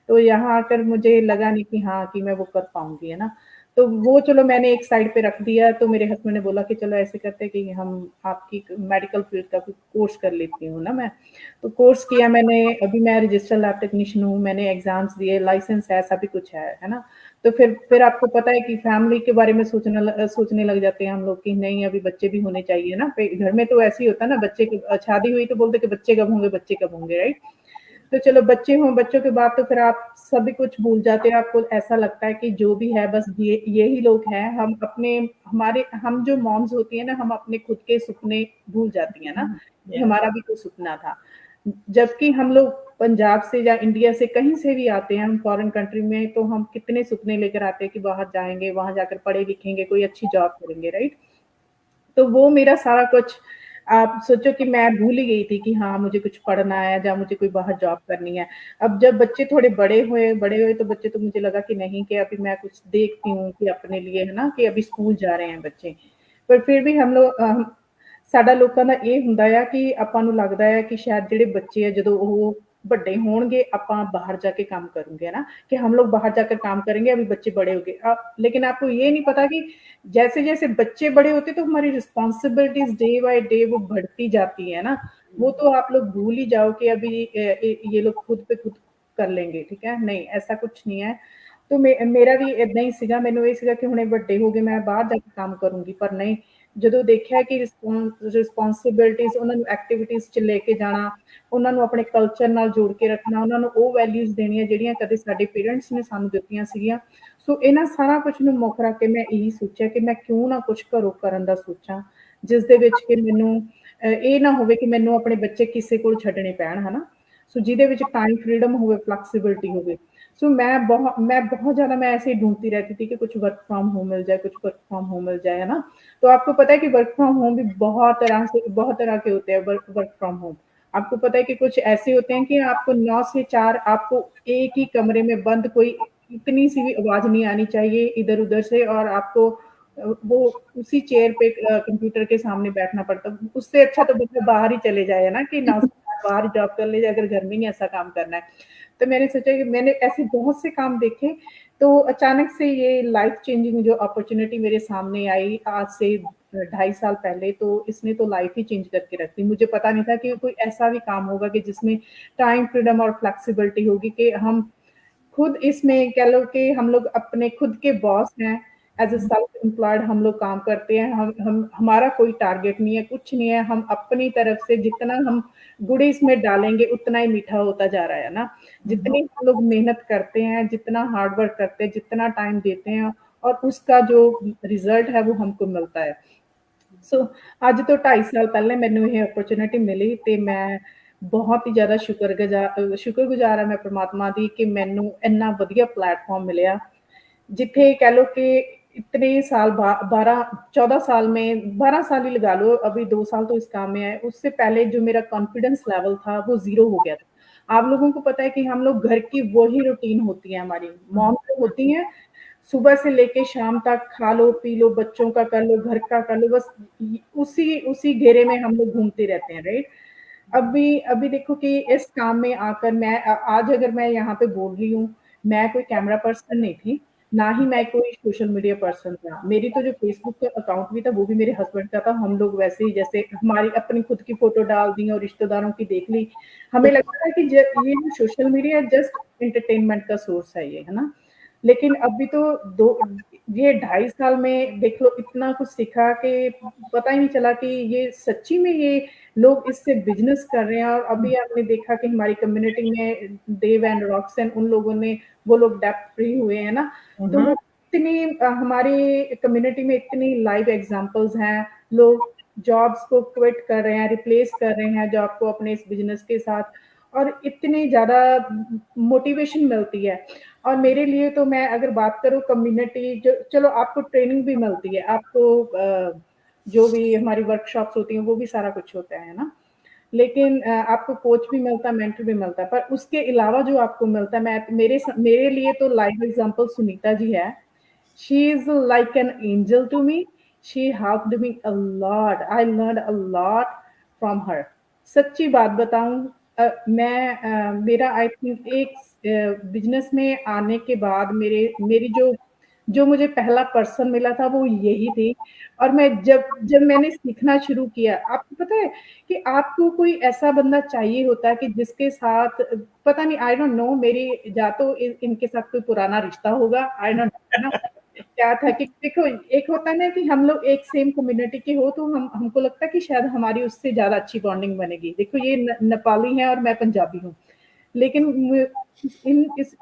तो यहाँ आकर मुझे लगा नहीं कि हाँ कि मैं वो कर पाऊंगी, है ना. तो वो चलो मैंने एक साइड पे रख दिया. तो मेरे हस्बैंड ने बोला कि चलो ऐसे करते कि हम आपकी मेडिकल फील्ड का कोर्स कर लेती हूँ ना. मैं तो कोर्स किया मैंने. अभी मैं रजिस्टर्ड लैब टेक्नीशियन हूँ, मैंने एग्जाम्स दिए, लाइसेंस है, सभी कुछ है ना. तो फिर आपको पता है कि फैमिली के बारे में सोचने लग जाते हैं हम लोग कि नहीं अभी बच्चे भी होने चाहिए ना. घर में तो ऐसे ही होता है ना, बच्चे शादी हुई तो बोलते कि बच्चे कब होंगे, राइट. तो चलो बच्चे हों, बच्चों के बाद तो फिर आप सभी कुछ भूल जाते हैं. आपको ऐसा लगता है कि जो भी है बस ये ही लोग हैं. हम जो मॉम्स होती है ना, हम अपने खुद के सुपने भूल जाती है ना. हमारा भी कोई सुपना था, जबकि हम लोग पंजाब से या इंडिया से कहीं से भी आते हैं, हम फॉरेन कंट्री में, तो हम कितने सुपने लेकर आते हैं कि बाहर जाएंगे, वहां जाकर पढ़े लिखेंगे, कोई अच्छी जॉब करेंगे, राइट. तो वो मेरा सारा कुछ आप सोचो कि मैं भूल ही गई थी कि हाँ मुझे कुछ पढ़ना है या मुझे कोई बाहर जॉब करनी है. अब जब बच्चे थोड़े बड़े हुए तो बच्चे तो मुझे लगा कि नहीं कि अभी मैं कुछ देखती हूँ कि अपने लिए, है ना, कि अभी स्कूल जा रहे हैं बच्चे. पर फिर भी हम लोग ਸਾਡਾ ਲੋਕਾਂ ਦਾ ਇਹ ਹੁੰਦਾ ਆ ਕਿ ਆਪਾਂ ਨੂੰ ਲੱਗਦਾ ਹੈ ਕਿ ਸ਼ਾयद ਜਿਹੜੇ ਬੱਚੇ ਆ ਜਦੋਂ ਉਹ ਵੱਡੇ होंगे ਆਪਾਂ बाहर जाके काम करेंगे ना, कि हम लोग बाहर जाकर काम करेंगे, अभी बच्चे बड़े हो गए. लेकिन आपको ये नहीं पता कि जैसे जैसे बच्चे बड़े होते तो हमारी रिस्पॉन्सिबिलिटीज डे बाय डे वो बढ़ती जाती है ना. वो तो आप लोग भूल ही जाओ कि अभी ये लोग खुद पे खुद कर लेंगे, ठीक है. नहीं, ऐसा कुछ नहीं है. तो मेरा भी इदां ही सीगा, मैनू ये सीगा कि हुणे ਵੱਡੇ हो गए मैं बाहर जाके काम करूंगी. पर नहीं, ਜਦੋਂ ਦੇਖਿਆ ਕਿ ਰਿਸਪੌਂਸਿਬਿਲਟੀਜ਼ ਉਹਨਾਂ ਨੂੰ ਐਕਟੀਵਿਟੀਜ਼ 'ਚ ਲੈ ਕੇ ਜਾਣਾ, ਉਹਨਾਂ ਨੂੰ ਆਪਣੇ ਕਲਚਰ ਨਾਲ ਜੋੜ ਕੇ ਰੱਖਣਾ, ਉਹਨਾਂ ਨੂੰ ਉਹ ਵੈਲਿਊਜ਼ ਦੇਣੀਆਂ ਜਿਹੜੀਆਂ ਕਦੇ ਸਾਡੇ ਪੇਰੈਂਟਸ ਨੇ ਸਾਨੂੰ ਦਿੱਤੀਆਂ ਸੀਗੀਆਂ. ਸੋ ਇਹਨਾਂ ਸਾਰਾ ਕੁਝ ਨੂੰ ਮੁੱਖ ਰੱਖ ਕੇ ਮੈਂ ਇਹੀ ਸੋਚਿਆ ਕਿ ਮੈਂ ਕਿਉਂ ਨਾ ਕੁਝ ਘਰੋਂ ਕਰਨ ਦਾ ਸੋਚਾਂ, ਜਿਸ ਦੇ ਵਿੱਚ ਕਿ ਮੈਨੂੰ ਇਹ ਨਾ ਹੋਵੇ ਕਿ ਮੈਨੂੰ ਆਪਣੇ ਬੱਚੇ ਕਿਸੇ ਕੋਲ ਛੱਡਣੇ ਪੈਣ, ਹੈ ਨਾ. ਸੋ ਜਿਹਦੇ ਵਿੱਚ ਟਾਈਮ ਫਰੀडम ਹੋਵੇ, ਫਲੈਕਸੀਬਿਲਿਟੀ ਹੋਵੇ. सो मैं बहुत ज़्यादा मैं ऐसे ही ढूँढती रहती थी कि कुछ वर्क फ्रॉम होम मिल जाए, कुछ वर्क फ्रॉम होम मिल जाए, है ना? तो आपको पता है कि वर्क फ्रॉम होम भी बहुत तरह के होते हैं वर्क वर्क फ्रॉम होम। आपको पता है कि कुछ ऐसे होते हैं कि आपको 9 से 4 आपको एक ही कमरे में बंद, कोई इतनी सी भी आवाज़ नहीं आनी चाहिए इधर-उधर से, और आपको वो उसी चेयर पे कंप्यूटर के सामने बैठना पड़ता। उससे अच्छा तो बंदा बाहर ही चले जाए, है ना? कि 9 से 4 बाहर जॉब कर ले, अगर घर में ही ऐसा काम करना है। तो मैंने सोचा कि मैंने ऐसे बहुत से काम देखे, तो अचानक से ये लाइफ चेंजिंग जो अपॉर्च्युनिटी मेरे सामने आई आज से 2.5 साल पहले, तो इसने तो लाइफ ही चेंज करके रख दी। मुझे पता नहीं था कि कोई ऐसा भी काम होगा कि जिसमें टाइम फ्रीडम और फ्लेक्सिबिलिटी होगी, कि हम खुद इसमें कह लो कि हम लोग अपने खुद के बॉस हैं। एज़ अ सेल्फ एम्प्लॉयड हम लोग काम करते हैं। हम हमारा कोई टारगेट नहीं है, कुछ नहीं है। हम अपनी तरफ से जितना हम गुड़ इसमें डालेंगे उतना ही मीठा होता जा रहा है ना। जितनी हम लोग मेहनत करते हैं, जितना हार्ड वर्क करते हैं, जितना टाइम देते हैं, और उसका जो रिज़ल्ट है वो हमको मिलता है। सो ਅੱਜ ਤੋਂ 2.5 ਸਾਲ ਪਹਿਲੇ ਮੈਨੂੰ ਇਹ ਅਪੋਰਚੁਨਿਟੀ ਮਿਲੀ, ਤੇ ਮੈਂ ਬਹੁਤ ਹੀ ਜ਼ਿਆਦਾ ਸ਼ੁਕਰਗੁਜ਼ਾਰ ਹਾਂ ਮੈਂ ਪ੍ਰਮਾਤਮਾ ਦੀ ਕਿ ਮੈਨੂੰ ਇੰਨਾ ਵਧੀਆ ਪਲੇटफॉर्म मिला, जिथे कह लो कि इतने साल 12-14 साल में 12 साल ही लगा लो, अभी 2 साल तो इस काम में है। उससे पहले जो मेरा कॉन्फिडेंस लेवल था वो 0 हो गया था। आप लोगों को पता है कि हम लोग घर की वही रूटीन होती है, हमारी मॉम जो होती हैं, सुबह से लेके शाम तक खा लो, पी लो, बच्चों का कर लो, घर का कर लो, बस उसी उसी घेरे में हम लोग घूमते रहते हैं, राइट? अभी अभी देखो कि इस काम में आकर मैं आज अगर मैं यहाँ पे बोल रही हूँ, मैं कोई कैमरा पर्सन नहीं थी, ना ही मैं कोई सोशल मीडिया पर्सन था। मेरी तो जो फेसबुक का अकाउंट भी था वो भी मेरे हस्बैंड का था। हम लोग वैसे ही जैसे हमारी अपनी खुद की फोटो डाल दी और रिश्तेदारों की देख ली। हमें लगता था कि ये जो सोशल मीडिया जस्ट एंटरटेनमेंट का सोर्स है ना। लेकिन अभी तो दो ये 2.5 साल में देख लो इतना कुछ सीखा कि पता ही नहीं चला कि ये सच्ची में ये लोग इससे बिजनेस कर रहे हैं। और अभी आपने देखा कि हमारी कम्युनिटी में देव एंड रॉक्सन, उन लोगों ने, वो लोग डेप्ट फ्री हुए हैं ना। तो इतनी हमारी कम्युनिटी में इतनी लाइव एग्जांपल्स हैं। लोग जॉब्स को क्विट कर रहे हैं, रिप्लेस कर रहे हैं जॉब को अपने इस बिजनेस के साथ, और इतनी ज़्यादा मोटिवेशन मिलती है। और मेरे लिए तो मैं अगर बात करूँ कम्युनिटी, जो चलो आपको ट्रेनिंग भी मिलती है, आपको जो भी हमारी वर्कशॉप्स होती हैं वो भी सारा कुछ होता है ना। लेकिन आपको कोच भी मिलता है, मेंटर भी मिलता है, पर उसके अलावा जो आपको मिलता है, मेरे लिए तो लाइव एग्जांपल सुनीता जी है। She is like an angel to me. She helped me a lot. I learned a lot from her. सच्ची बात बताऊं, मेरा आई थिंक एक बिजनेस में आने के बाद मेरी जो जो मुझे पहला पर्सन मिला था वो यही थी। और मैं जब जब मैंने सीखना शुरू किया, आपको पता है कि आपको कोई ऐसा बंदा चाहिए होता है कि जिसके साथ, पता नहीं, आई डोंट नो, मेरी या तो इनके साथ कोई पुराना रिश्ता होगा, आई डोंट नो ना। क्या था कि देखो, एक होता है ना कि हम लोग एक सेम कम्युनिटी के हो, तो हमको लगता है कि शायद हमारी उससे ज्यादा अच्छी बॉन्डिंग बनेगी। देखो ये नेपाली है और मैं पंजाबी हूँ, लेकिन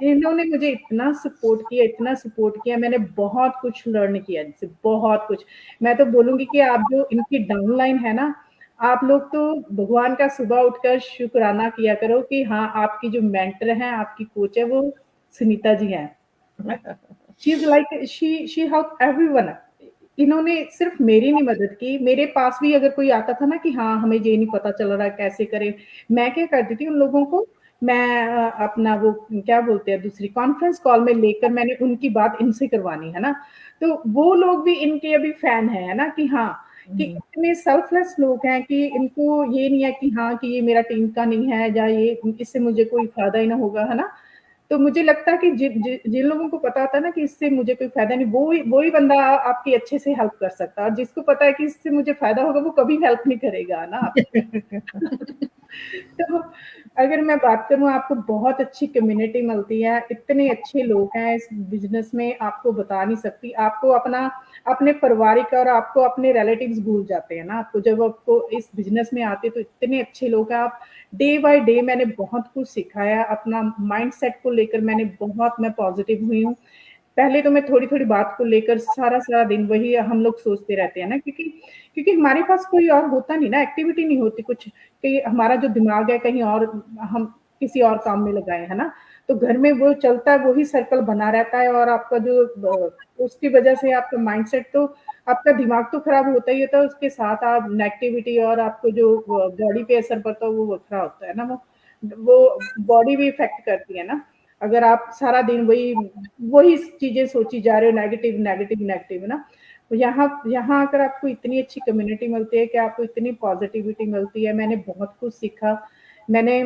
इन्होंने मुझे इतना सपोर्ट किया, मैंने बहुत कुछ लर्न किया इनसे, बहुत कुछ। मैं तो बोलूंगी कि आप जो इनकी डाउनलाइन है ना, आप लोग तो भगवान का सुबह उठकर शुक्राना किया करो कि हाँ, आपकी जो मेंटर है, आपकी कोच है, वो सुनीता जी हैं। She is like she help everyone. इन्होंने सिर्फ मेरी नहीं मदद की, मेरे पास भी अगर कोई आता था ना कि हाँ हमें ये नहीं पता चल रहा कैसे करें, मैं क्या करती थी, उन लोगों को मैं अपना वो क्या बोलते हैं, दूसरी कॉन्फ्रेंस कॉल में लेकर मैंने उनकी बात इनसे करवानी है ना। तो वो लोग भी इनके अभी फैन है ना, कि हाँ, कि इतने सेल्फलेस लोग हैं कि इनको ये नहीं है कि हाँ कि ये मेरा टीम का नहीं है, या ये इससे मुझे कोई फायदा ही ना होगा, है ना। तो मुझे लगता है कि जिन लोगों को पता होता है ना कि इससे मुझे कोई फायदा नहीं, वो ही बंदा आपकी अच्छे से हेल्प कर सकता है। और जिसको पता है कि इससे मुझे फायदा होगा, वो कभी हेल्प नहीं करेगा ना आपकी। तो अगर मैं बात करूँ, आपको बहुत अच्छी कम्युनिटी मिलती है, इतने अच्छे लोग हैं इस बिजनेस में, आपको बता नहीं सकती। आपको अपने पारिवारिक और आपको अपने रिलेटिव्स भूल जाते हैं ना, आपको जब आपको इस बिजनेस में आते तो इतने अच्छे लोग हैं। आप डे बाय डे मैंने बहुत कुछ सीखा है, अपना माइंडसेट को लेकर मैं पॉजिटिव हुई हूँ। पहले तो मैं थोड़ी-थोड़ी बात को लेकर सारा दिन वही हम लोग सोचते रहते हैं ना, क्योंकि हमारे पास कोई और होता नहीं ना, एक्टिविटी नहीं होती कुछ, कि हमारा जो दिमाग है कहीं और हम किसी और काम में लगाए, है ना। तो घर में वो चलता है, वही सर्कल बना रहता है, और आपका जो उसकी वजह से आपका माइंडसेट, तो आपका दिमाग तो खराब होता ही होता है, उसके साथ आप नेगेटिविटी और आपको जो बॉडी पे असर पड़ता है वो वखरा होता है ना, वो बॉडी भी इफेक्ट करती है ना। अगर आप सारा दिन वही वही चीजें सोची जा रहे हो, नेगेटिव नेगेटिव नेगेटिव ना, तो यहाँ यहाँ अगर आपको इतनी अच्छी कम्युनिटी मिलती है कि आपको इतनी पॉजिटिविटी मिलती है। मैंने बहुत कुछ सीखा, मैंने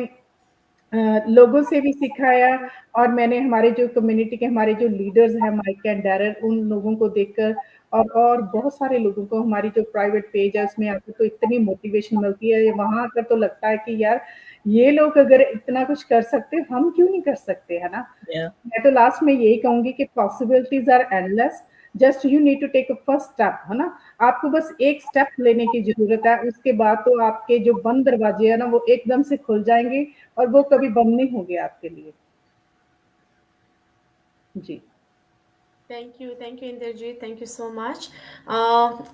लोगों से भी सिखाया, और मैंने हमारे जो कम्युनिटी के हमारे जो लीडर्स हैं माइक एंड डैरर, उन लोगों को देखकर और बहुत सारे लोगों को, हमारी जो प्राइवेट पेज है उसमें आपको तो इतनी मोटिवेशन मिलती है, वहां आकर तो लगता है कि यार ये लोग अगर इतना कुछ कर सकते हम क्यों नहीं कर सकते, है ना। Yeah. मैं तो लास्ट में यही कहूंगी कि possibilities are endless, just you need to take a first step, है ना। आपको बस एक स्टेप लेने की जरूरत है, उसके बाद तो आपके जो बंद दरवाजे है ना वो एकदम से खुल जाएंगे, और वो कभी बंद नहीं होंगे आपके लिए। जी thank you Indrajeet, thank you so much.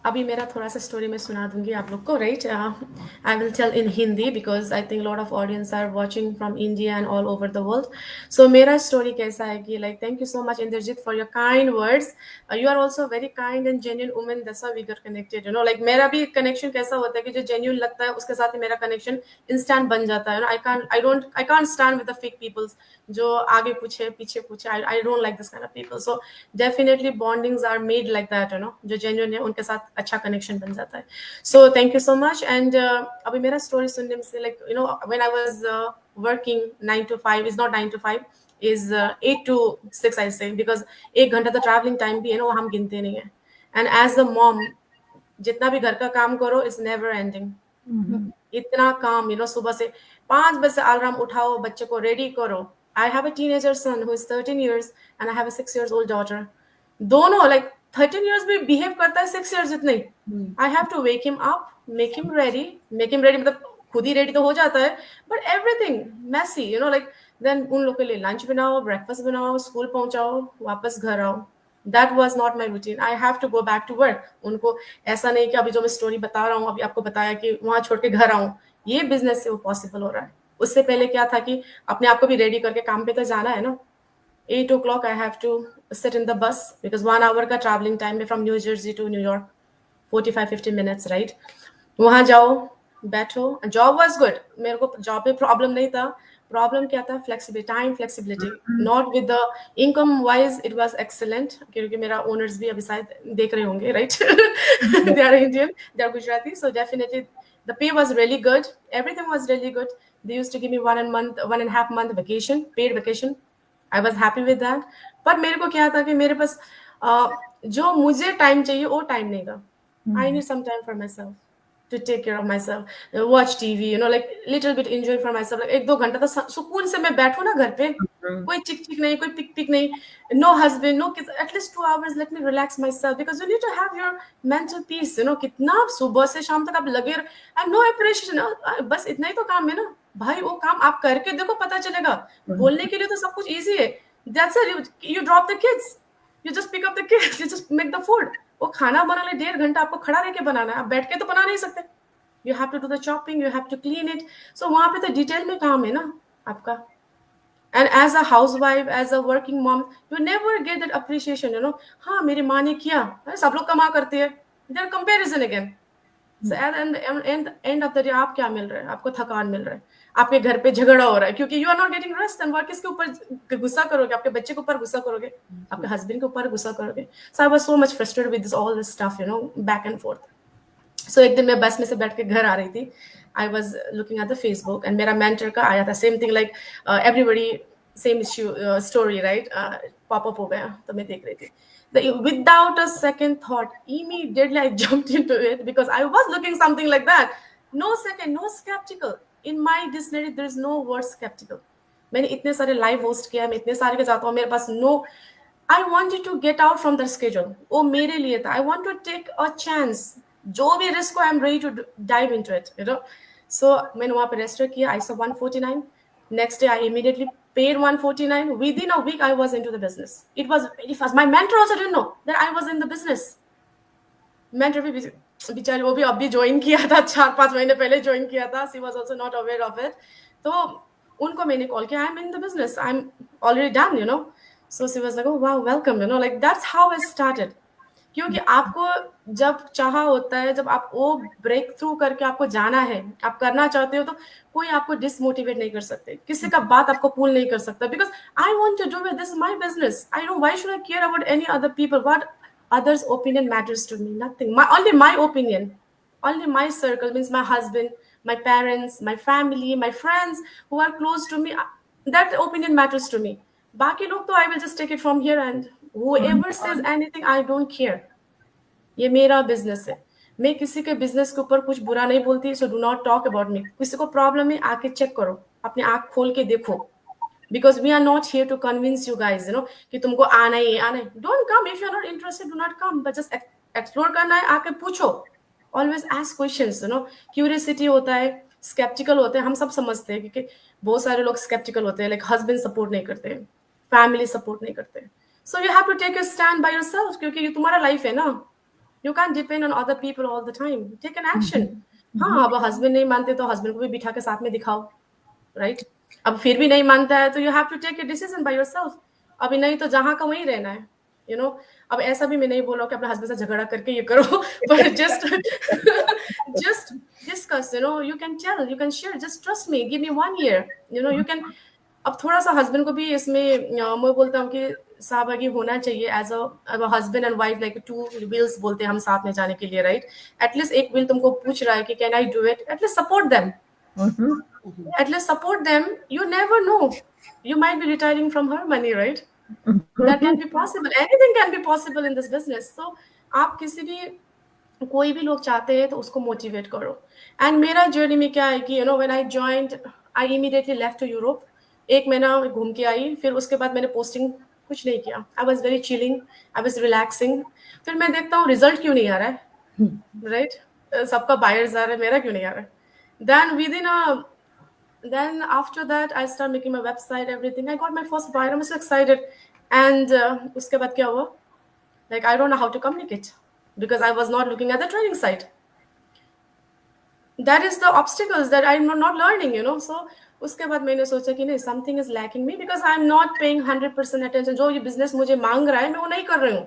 अभी मेरा थोड़ा सा स्टोरी मैं सुना दूंगी आप लोग को, right. I will tell in Hindi because I think lot of audience are watching from India and all over the world. So मेरा स्टोरी कैसा है कि like thank you so much Indrajeet for your kind words. You are also very kind and genuine women, that's why we got connected, you know. Like मेरा भी connection कैसा होता है कि जो जेन्युइन लगता है उसके साथ ही मेरा कनेक्शन इंस्टेंट बन जाता है। I can't stand with the fake peoples जो आगे पूछे पीछे पूछे। I don't like this kind of people. So definitely bondings are made like that, you know. जो जेन्युइन है उनके साथ अच्छा कनेक्शन बन जाता है। So thank you so much. And अभी मेरा स्टोरी सुनने से like you know when I was working 9 to 5 is not 9 to 5 is 8 to 6 आई से, बिकॉज 1 घंटा तो ट्रैवलिंग टाइम भी है ना, वो हम गिनते नहीं है। एंड एज अ मॉम जितना भी घर का काम करो इज नेवर एंडिंग। इतना काम, यू नो, सुबह से 5 बजे से अलार्म उठाओ, बच्चे को रेडी करो। I have a teenager son who is 13 years and I have a 6 years old daughter। दोनों लाइक 13 years में बिहेव करता है 6 years जितने। I have to wake him up, make him ready मतलब खुद ही रेडी तो हो जाता है, but everything messy, you know. Like then उन लोग के लिए लंच बनाओ, ब्रेकफास्ट बनाओ, स्कूल पहुंचाओ, वापस घर आओ। That was not my routine. I have to go back to work. उनको ऐसा नहीं कि अभी जो मैं स्टोरी बता रहा हूँ, अभी आपको बताया कि वहां छोड़ के घर आऊं, ये बिजनेस से वो पॉसिबल हो रहा है। उससे पहले क्या था कि अपने आप को भी रेडी करके काम पे तो जाना है ना। 8 o'clock I have to sit in the bus because 1 hour का traveling time है from New Jersey to New York, 45-50 minutes, right? वहाँ जाओ, बैठो। जॉब वाज गुड, मेरे को जॉब पे प्रॉब्लम नहीं था। प्रॉब्लम क्या था? Flexibility, time flexibility, not with the income wise it was excellent, क्योंकि मेरा ओनर्स भी अभी शायद देख रहे होंगे, right. They are Indian, they are Gujarati, so definitely the pay was really good, everything was really good. They used to give me 1.5 month vacation, paid vacation. I was happy with that. पर मेरे को क्या था कि मेरे पास जो मुझे time चाहिए वो टाइम नहीं था। I need some time for myself to take care of myself, watch TV, you know, like little bit enjoy for myself. Like 1-2 घंटा तो सुकून से मैं बैठूं ना घर पे, कोई चिक चिक नहीं, कोई पिक पिक नहीं, no husband, no kids, at least 2 hours let me relax myself, because you need to have your mental peace, you know। कितना सुबह से शाम तक आप लगे and no appreciation, बस इतना ही तो काम है ना भाई। वो काम आप करके देखो, पता चलेगा। बोलने के लिए तो सब कुछ इजी है। That's it, you drop the kids, you just pick up the kids, you just make the food। वो खाना बनाने 1.5 घंटा आपको खड़ा रह के बनाना है, आप बैठ के तो बना नहीं सकते। You have to do the chopping, you have to clean it, so वहाँ पे तो डिटेल में काम है ना आपका। And as a housewife, as a working mom, you never get that appreciation, you know। हाँ मेरी माँ ने किया, सब लोग कमा करते हैं, there comparison again। So at the end of the day आप क्या मिल रहा है? आपको थकान मिल रहा है, आपके घर पे झगड़ा हो रहा है क्योंकि you are not getting rest, and work किसके ऊपर गुस्सा करोगे? आपके बच्चे के ऊपर गुस्सा करोगे, आपके हस्बैंड के ऊपर गुस्सा करोगे। So I was so much frustrated with all this stuff, you know, back and forth। So एक दिन मैं बस में से बैठ के घर आ रही थी, I was looking at the Facebook and मेरा mentor का आया था, same thing like everybody same issue story, right? Pop up हो गया, तो मैं देख रही थी। Without a second thought, immediately I jumped into it because I was looking something like that. No second, no skeptical. In my dictionary, there is no word skeptical. मैंने इतने सारे लाइव होस्ट किया, मैं इतने सारे के जाता हूँ, मेरे पास no, I wanted to get out from the schedule. वो मेरे लिए था, I want to take a chance. जो भी रिस्क हो, I am ready to dive into it, you know. So मैंने वहाँ पे register किया, I saw 149. Next day, I immediately paid 149. Within a week, I was into the business. It was very fast. My mentor also didn't know that I was in the business. Mentor भी बेचारी, वो भी अभी join किया था, 4-5 महीने पहले join किया था। She was also not aware of it. तो उनको मैंने कॉल किया, आई am in the business, I am already done, you know. So she was like, oh wow, welcome, you know, like that's how I started. क्योंकि आपको जब चाहा होता है, जब आप वो ब्रेक थ्रू करके आपको जाना है, आप करना चाहते हो, तो कोई आपको डिसमोटिवेट नहीं कर सकते, किसी का बात आपको पुल नहीं कर सकता. Because I want to do it, this is my business. I know why should I care about any other people. What others opinion matters to me nothing. Only my opinion, only my circle, means my husband, my parents, my family, my friends who are close to me, that opinion matters to me. Baki log to I will just take it from here, and whoever says anything, I don't care. ये मेरा business है, मैं किसी के business के ऊपर कुछ बुरा नहीं बोलती. So do not talk about me. किसी को प्रॉब्लम है, आके चेक करो, अपने आंख खोल के देखो. Because we are not here to convince you guys, you know, कि तुमको आना ही आना है. Don't come if you are not interested. Do not come. But just explore करना है, आके पूछो. Always ask questions, you know. Curiosity होता है, skeptical होते हैं, हम सब समझते हैं, क्योंकि बहुत सारे लोग skeptical होते हैं, like husband support नहीं करते, family support नहीं करते. So you have to take a stand by yourself, क्योंकि ये तुम्हारा life है ना. You can't depend on other people all the time. Take an action. हाँ, अब husband नहीं मानते तो husband को भी बिठा के साथ में दिखाओ, right? अब फिर भी नहीं मानता है तो you have to take a decision by yourself. अभी नहीं तो जहां का वहीं रहना है, यू नो. अब ऐसा भी मैं नहीं बोल रहा कि अपने हस्बैंड से झगड़ा करके ये करो, पर just discuss, you know. You can tell, you can share, just trust me, give me 1 year, you know. You can. अब थोड़ा सा हस्बैंड को भी इसमें मैं बोलता हूँ कि सहभागी होना चाहिए as a husband and wife, like 2 wheels बोलते हैं हम साथ में जाने के लिए, राइट. एटलीस्ट एक व्हील तुमको पूछ रहा है कि can I do it, at least support them. At least support them. You never know, you might be retiring from her money, right? That can be possible. Anything can be possible in this business. So आप किसी भी, कोई भी लोग चाहते हैं तो उसको मोटिवेट करो. एंड मेरा जर्नी में क्या है कि, you know, when I joined, I immediately left to Europe. 1 महीना घूम के आई, फिर उसके बाद मैंने पोस्टिंग कुछ नहीं किया. I was very chilling, I was relaxing. फिर मैं देखता हूँ रिजल्ट क्यों नहीं आ रहा है, राइट. सबका बायर्स आ रहा है, मेरा क्यों नहीं आ रहा है. Then after that I started making my website, everything. I got my first buyer. I was so excited. And uske baad kya hua, like I don't know how to communicate because I was not looking at the training site. That is the obstacles that I'm not learning, you know. So uske baad maine socha ki nahi, something is lacking me because I'm not paying 100% attention. Jo ye business mujhe मांग रहा है, मैं वो नहीं कर रही हूँ.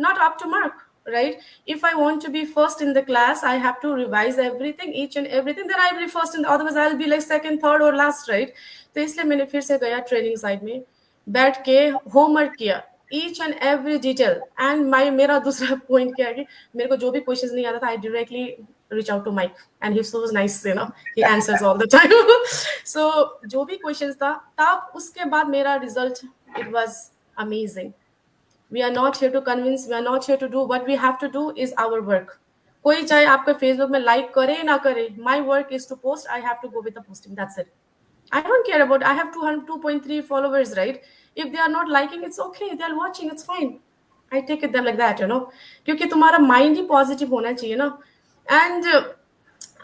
Not up to mark, right? If I want to be first in the class, I have to revise everything, each and everything. Then I'll be first, and otherwise I'll be like second, third or last, right? तो इसलिए मैंने फिर से गया training side में, बैठ के homework किया, each and every detail. And मेरा दूसरा पॉइंट क्या है कि मेरे को जो भी क्वेश्चंस नहीं आता था, I directly reach out to Mike, and he's so nice, you know, he answers all the time. So जो भी क्वेश्चंस था, तब उसके बाद मेरा result, it was amazing. We are not here to convince, we are not here to do. What we have to do is our work. कोई चाहे आपके फेसबुक में लाइक करे ना करे, my work is to post. I have to go with the posting, that's it. I don't care about, I have 202.3 followers, right? If they are not liking, it's okay, they are watching, it's fine. I take it them like that, you know, क्योंकि तुम्हारा mind ही positive होना चाहिए ना. And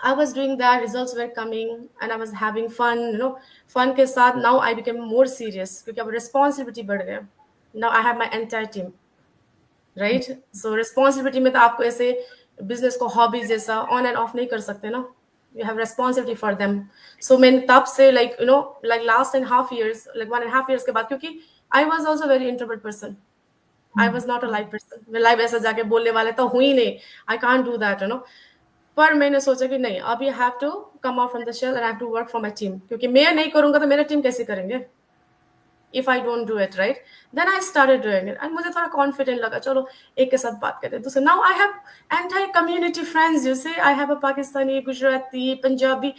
I was doing that, results were coming, and I was having fun, you know. Fun के साथ now I became more serious क्योंकि अब responsibility बढ़ गया. Now I have my entire team, right? So responsibility में तो आपको ऐसे business को hobby जैसा on and off नहीं कर सकते ना. You have responsibility for them. So मैंने तब से like, you know, like last and half years, like 1.5 years के बाद, क्योंकि I was also very introvert person. I was not a live person. मैं live ऐसा जाके बोलने वाले तो हुई नहीं. I can't do that, you know. पर मैंने सोचा कि नहीं, अब you have to come out from the shell and I have to work for my team. क्योंकि मैं नहीं करूँगा तो मेरा team कैसे करेंगे? If I don't do it, right? Then I started doing it, and मुझे थोड़ा confident लगा, चलो एक के साथ बात करते हैं. तो now I have entire community friends. You see, I have a Pakistani, Gujarati, Punjabi,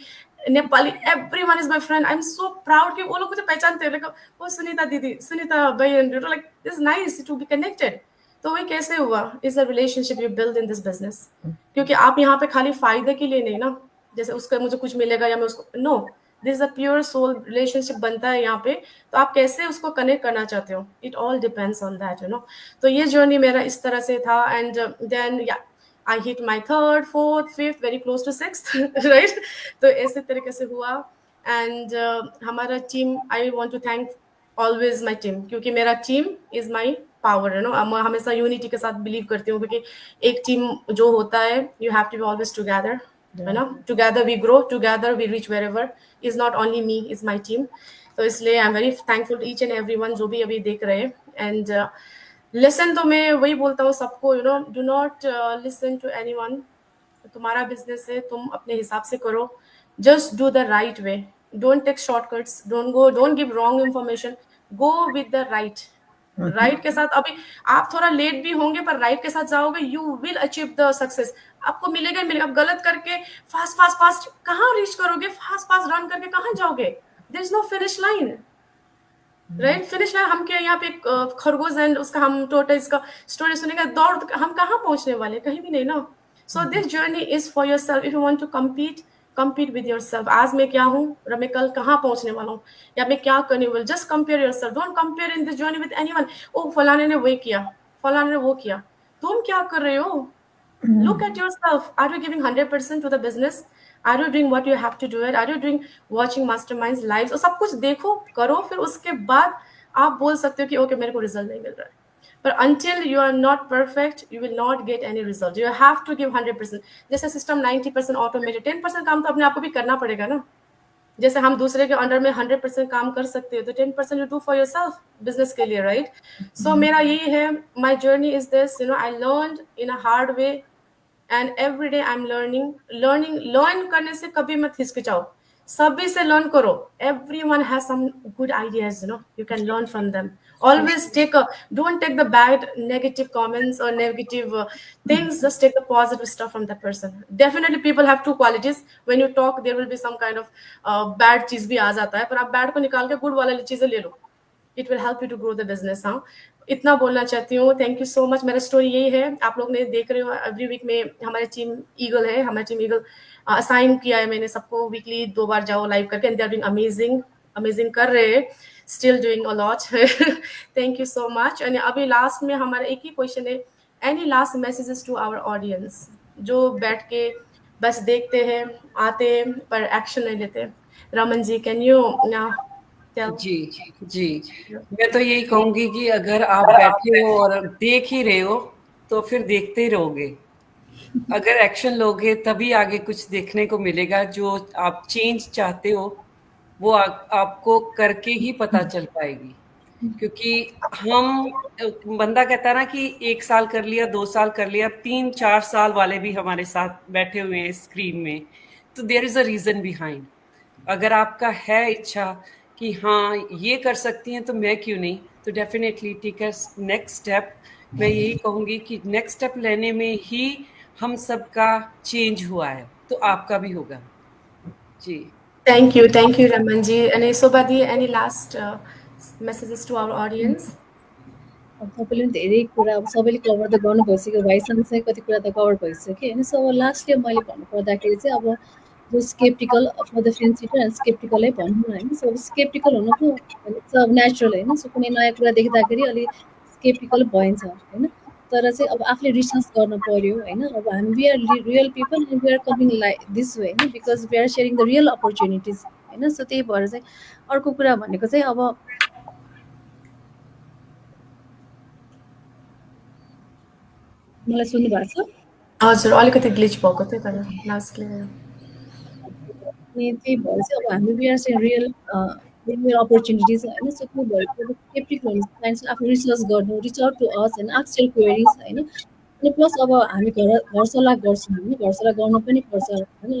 Nepali. Everyone is my friend. I'm so proud कि वो लोग मुझे पहचानते हैं. Like, वो सुनीता दीदी, सुनीता बहन, you know, like it's nice to be connected. तो वो कैसे हुआ? Is a relationship you build in this business. क्योंकि आप यहाँ पे खाली फायदे के लिए नहीं ना, जैसे उसका मुझे कुछ मिलेगा या मैं उसको, no. This is a pure soul relationship बनता है यहाँ पे. तो आप कैसे उसको कनेक्ट करना चाहते हो, it all depends on that, you no. तो ये जर्नी मेरा इस तरह से था. And then yeah I hit my 3rd, 4th, 5th, very close to 6th, right. तो ऐसे तरीके से हुआ. एंड हमारा team, I want to thank always my team, क्योंकि मेरा team is my power, you know. मैं हमेशा यूनिटी के साथ बिलीव करती हूँ, क्योंकि एक टीम जो होता है, you have to be always together. है ना. Together we grow, together we reach wherever. Is not only me, is my team. तो इसलिए I am very thankful to each and every one जो भी अभी देख रहे हैं. एंड लिसन तो मैं वही बोलता हूँ सबको, you know, do not listen to anyone. तुम्हारा बिजनेस है, तुम अपने हिसाब से करो. Just do the right way. Don't take shortcuts, don't give wrong information. Go with the right. Right के साथ अभी आप थोड़ा लेट भी होंगे, पर राइट के साथ जाओगे, you will achieve the success. आपको मिलेगा ही मिलेगा. आप गलत करके फास्ट फास्ट फास्ट कहाँ रीच करोगे? फास्ट फास्ट रन करके कहाँ जाओगे? There is no finish line, right. Finish line हम क्या, यहाँ पे एक खरगोश एंड उसका हम टोटल का स्टोरी सुनेंगे, दौड़ हम कहाँ पहुंचने वाले? कहीं भी नहीं ना. So this journey is for yourself. If you want to compete with yourself. आज मैं क्या हूँ और मैं कल कहाँ पहुंचने वाला हूँ, या मैं क्या करने वाला. Just compare yourself. Don't compare in this journey with anyone. ओ फलाने ने वो किया, फलाने ने वो किया. तुम क्या कर रहे हो? Look at yourself. Are you giving 100% to the business? Are you doing what you have to do it? Are you doing watching masterminds lives? और सब कुछ देखो, करो, फिर उसके बाद आप बोल सकते हो कि ओके मेरे को रिजल्ट नहीं मिल रहा है. But until you are not perfect, you will not get any result. You have to give 100%. जैसे सिस्टम 90% ऑटोमेटेड, 10% काम तो अपने आप को भी करना पड़ेगा ना. जैसे हम दूसरे के अंडर में 100% काम कर सकते हो, तो 10% you do for yourself business के लिए, राइट. सो मेरा यही है. My journey is this, you know, I learned in a hard way and every day I am learn करने से कभी मत हिचकिचाओ. सभी से लर्न करो. Everyone has some good ideas, you know, you can learn from them. Always don't take the bad negative comments or negative things. Just take the positive stuff from that person. Definitely people have two qualities. When you talk there will be some kind of bad चीज भी आ जाता है, पर आप bad को निकाल के good वाला चीजें ले लो. It will help you to grow the business. हाँ, इतना बोलना चाहती हूँ. Thank you so much. मेरा स्टोरी यही है. आप लोग ने देख रहे हो एवरी वीक में हमारी टीम ईगल है. हमारी टीम ईगल असाइन किया है मैंने सबको. वीकली 2 बार जाओ लाइव करके. And they are doing amazing कर रहे हैं. Still doing a lot. Thank you so much. And अभी लास्ट में हमारा एक ही क्वेश्चन है. Any last messages to our audience जो बैठ के बस देखते हैं, आते हैं, पर एक्शन नहीं लेते? रमन जी, कैन यू जी जी, मैं तो यही कहूंगी कि अगर आप बैठे हो और देख ही रहे हो तो फिर देखते ही रहोगे. अगर एक्शन लोगे तभी आगे कुछ देखने को मिलेगा. जो आप चेंज चाहते हो वो आपको करके ही पता चल पाएगी. क्योंकि हम, बंदा कहता है ना कि 1 साल कर लिया, 2 साल कर लिया, 3-4 साल वाले भी हमारे साथ बैठे हुए हैं स्क्रीन में. तो there is a reason behind. अगर आपका है इच्छा कि हाँ ये कर सकती हैं तो मैं क्यों नहीं, तो definitely take a next step. मैं यही कहूँगी कि नेक्स्ट स्टेप लेने में ही हम सबका चेंज हुआ है, तो आपका भी होगा. जी, थैंक यू रमन जी. अनि शोभा दी, any last messages to our audience? अब तपाईँले पनि धेरै कुरा अब सबैले कभर त गर्नु भइसक्यो. भाइसँग चाहिँ कति कुरा त कभर भइसक्यो होइन. सो अब लास्टली मैले भन्नुपर्दाखेरि चाहिँ अब जो sceptical for the friendship and स्केप्टिकलै भनौँ होइन. सो अब स्केप्टिकल हुनुको चाहिँ अब नेचुरल होइन. सो कुनै नयाँ कुरा देख्दाखेरि अलिक स्केप्टिकल भइन्छ होइन. तर चाहिँ अब आफूले रिसर्च गर्न पर्यो होइन. अब हामी we are real people and we are coming like this way होइन, because we are sharing the real opportunities होइन. सो त्यही भएर चाहिँ अर्को कुरा भनेको चाहिँ अब मलाई सुन्नु भएको छ? हजुर, अलिकति ग्लिच भएको थियो तर लास्ट क्लियर. अनि त्यही भएर चाहिँ अब हामी we are sharing real opportunities होइन. सो त्यो भएर चाहिँ स्केप्टिकल हुनु चाहिन्छ. आफ्नो रिसर्च गर्नु, रिच आउट टु अस होइन, आस्क योर क्वेरिज होइन. अनि प्लस अब हामी घर सल्लाह गर्छौँ होइन. घर सल्लाह गर्नु पनि पर्छ होइन.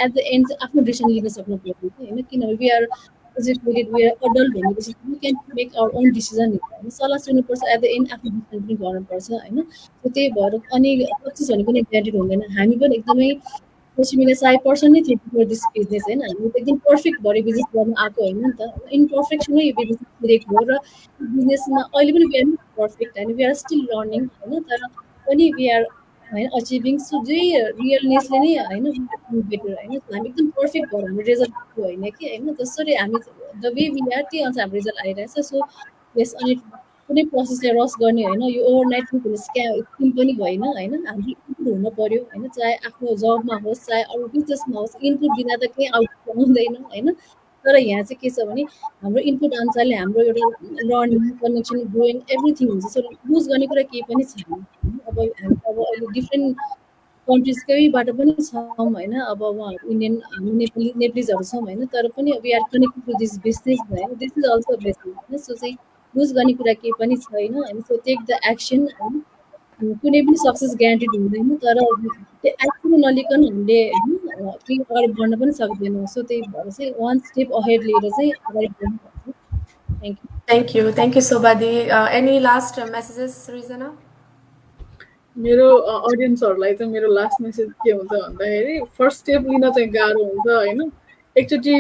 एट द एन्ड चाहिँ आफ्नो डिसिसन लिन सक्नु पर्यो होइन. किनभने we are educated, we are adult भनेपछि we can make our own decision होइन. सल्लाह सुन्नुपर्छ. एट द एन्ड आफ्नो डिसिसन पनि गर्नुपर्छ होइन. सो त्यही भएर अनि सक्सेस भनेको पनि ग्यारेन्टेड हुँदैन. हामी पनि एकदमै पछि मैले 100% नै थियो फर दिस बिजनेस होइन. हामी त एकदम पर्फेक्ट भएर बिजनेस गर्न आएको होइन नि त. इम्पर्फेक्सनमै यो बिजनेस गरेको हो र बिजनेसमा अहिले पनि वी आर नट पर्फेक्ट होइन. वी आर स्टिल लर्निङ होइन. तर पनि वी आर होइन अचिभिङ. सो त्यही रियलनेसले नै होइन बेटर होइन. हामी एकदम पर्फेक्ट भएर हाम्रो रिजल्ट होइन कि होइन. जसरी हामी द वे वी आर त्यही अनुसार हाम्रो रिजल्ट आइरहेछ. सो यस, अनि कुनै प्रोसेसलाई रस गर्ने होइन. यो ओभरनाइट हुने स्किम पनि होइन होइन. हाम्रो इनपुट हुन पर्यो होइन. चाहे आफ्नो जबमा होस्, चाहे अरू बिजनेसमा होस्, इनपुट बिना त केही आउटपुट आउँदैन होइन. तर यहाँ चाहिँ के छ भने हाम्रो इनपुट अनुसारले हाम्रो एउटा लर्निङ, कनेक्सन, ग्रोइङ एभ्रिथिङ हुन्छ. सो लुज गर्ने कुरा केही पनि छैन. अब हामी अब अहिले डिफ्रेन्ट कन्ट्रिजकैबाट पनि छौँ होइन, अब उहाँहरू इन्डियन हामी नेप्लिजहरू छौँ होइन, तर पनि we are connected to this business होइन, दिस इज अल्सो बिजनेस होइन। सो चाहिँ लुज गर्ने कुरा केही पनि छैन होइन। सो टेक द एक्सन होइन, कुनै पनि सक्सेस ग्यारेन्टेड हुँदैन, तर त्यो एक्सन नलिकन हामीले होइन केही अगाडि बढ्न पनि सक्दैनौँ। सो त्यही भएर चाहिँ वान स्टेप अहेड लिएर चाहिँ अगाडि बढ्नुपर्छ। Thank you. Thank you, Sobadi. Any last messages, Rizana? मेरो अडियन्सहरूलाई चाहिँ मेरो लास्ट मेसेज के हुन्छ भन्दाखेरि फर्स्ट स्टेप लिन चाहिँ गाह्रो हुन्छ होइन। एकचोटि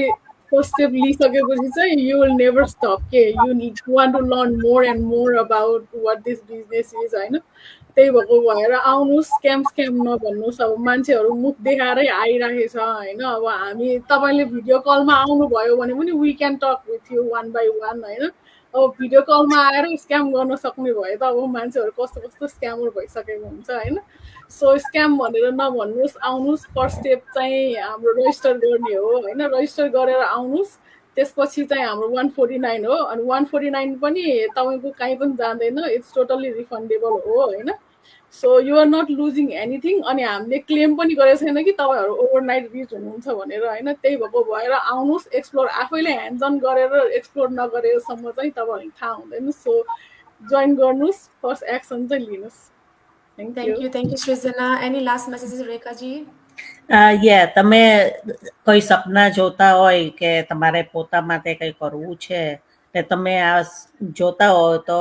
फर्स्ट स्टेप लिइसकेपछि चाहिँ यु विल नेभर स्टप के you want to learn more and more about what this business is होइन। त्यही भएको भएर आउनुहोस्, स्क्याम नभन्नुहोस्। अब मान्छेहरू मुख देखाएरै आइरहेछ होइन। अब हामी तपाईँले भिडियो कलमा आउनुभयो भने पनि we can talk with you one by one होइन। अब भिडियो कलमा आएर स्क्याम गर्न सक्ने भयो त अब मान्छेहरू कस्तो कस्तो स्क्यामर भइसकेको हुन्छ होइन। सो स्क्याम भनेर नभन्नुहोस्, आउनुहोस्। फर्स्ट स्टेप चाहिँ हाम्रो रजिस्टर गर्ने हो होइन। रजिस्टर गरेर आउनुहोस्, त्यसपछि चाहिँ हाम्रो 149 हो। अनि 149 पनि तपाईँको कहीँ पनि जाँदैन, इट्स टोटल्ली रिफन्डेबल हो होइन। So you are not losing anything. अनि हामीले क्लेम पनि गरेको छैन कि तपाईँहरू ओभरनाइट रिच हुनुहुन्छ भनेर होइन। त्यही भएको भएर आउनुहोस्, एक्सप्लोर आफैले ह्यान्ड्स अन गरेर एक्सप्लोर नगरेसम्म चाहिँ तपाईँहरूलाई थाहा हुँदैन। सो जोइन गर्नुहोस्, फर्स्ट एक्सन चाहिँ लिनुहोस्। Thank you, Srizana. Any last messages, Rekha ji? તમે કોઈ સપના જોતા હોય કે તમારે પોતા માટે કંઈ કરવું છે ને તમે આ જોતા હો તો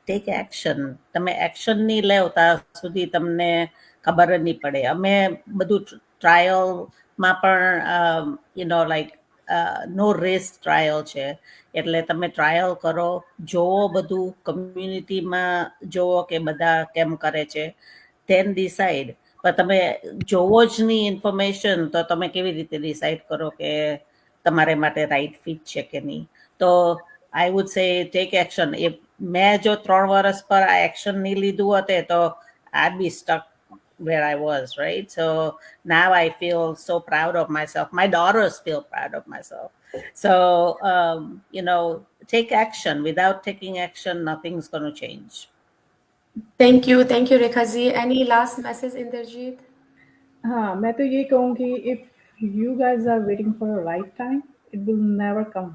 ટેક એક્શન. તમે એક્શન નહીં લેવ ત્યાં સુધી તમને ખબર જ નહીં પડે. અમે બધું ટ્રાયલમાં પણ લાઈક નો રિસ્ક ટ્રાયલ છે. એટલે તમે ટ્રાયલ કરો, જોવો બધું, કમ્યુનિટીમાં જોવો કે બધા કેમ કરે છે, then decide. પણ તમે જોવો જ નહીં ઇન્ફોર્મેશન તો તમે કેવી રીતે ડિસાઇડ કરો કે તમારે માટે રાઈટ ફિટ છે કે નહીં. તો I would say take action. એ મેં જો 3 વર્ષ પર આ એક્શન નહીં લીધું હોતે તો I'd be stuck where I was, right? So now I feel so proud of myself. My daughters feel proud of myself. So, take action. Without taking action, nothing's going to change. Thank you, Rekha ji. Any last message, Inderjeet? हाँ, मैं तो ये कहूँगी, if you guys are waiting for a right time, it will never come.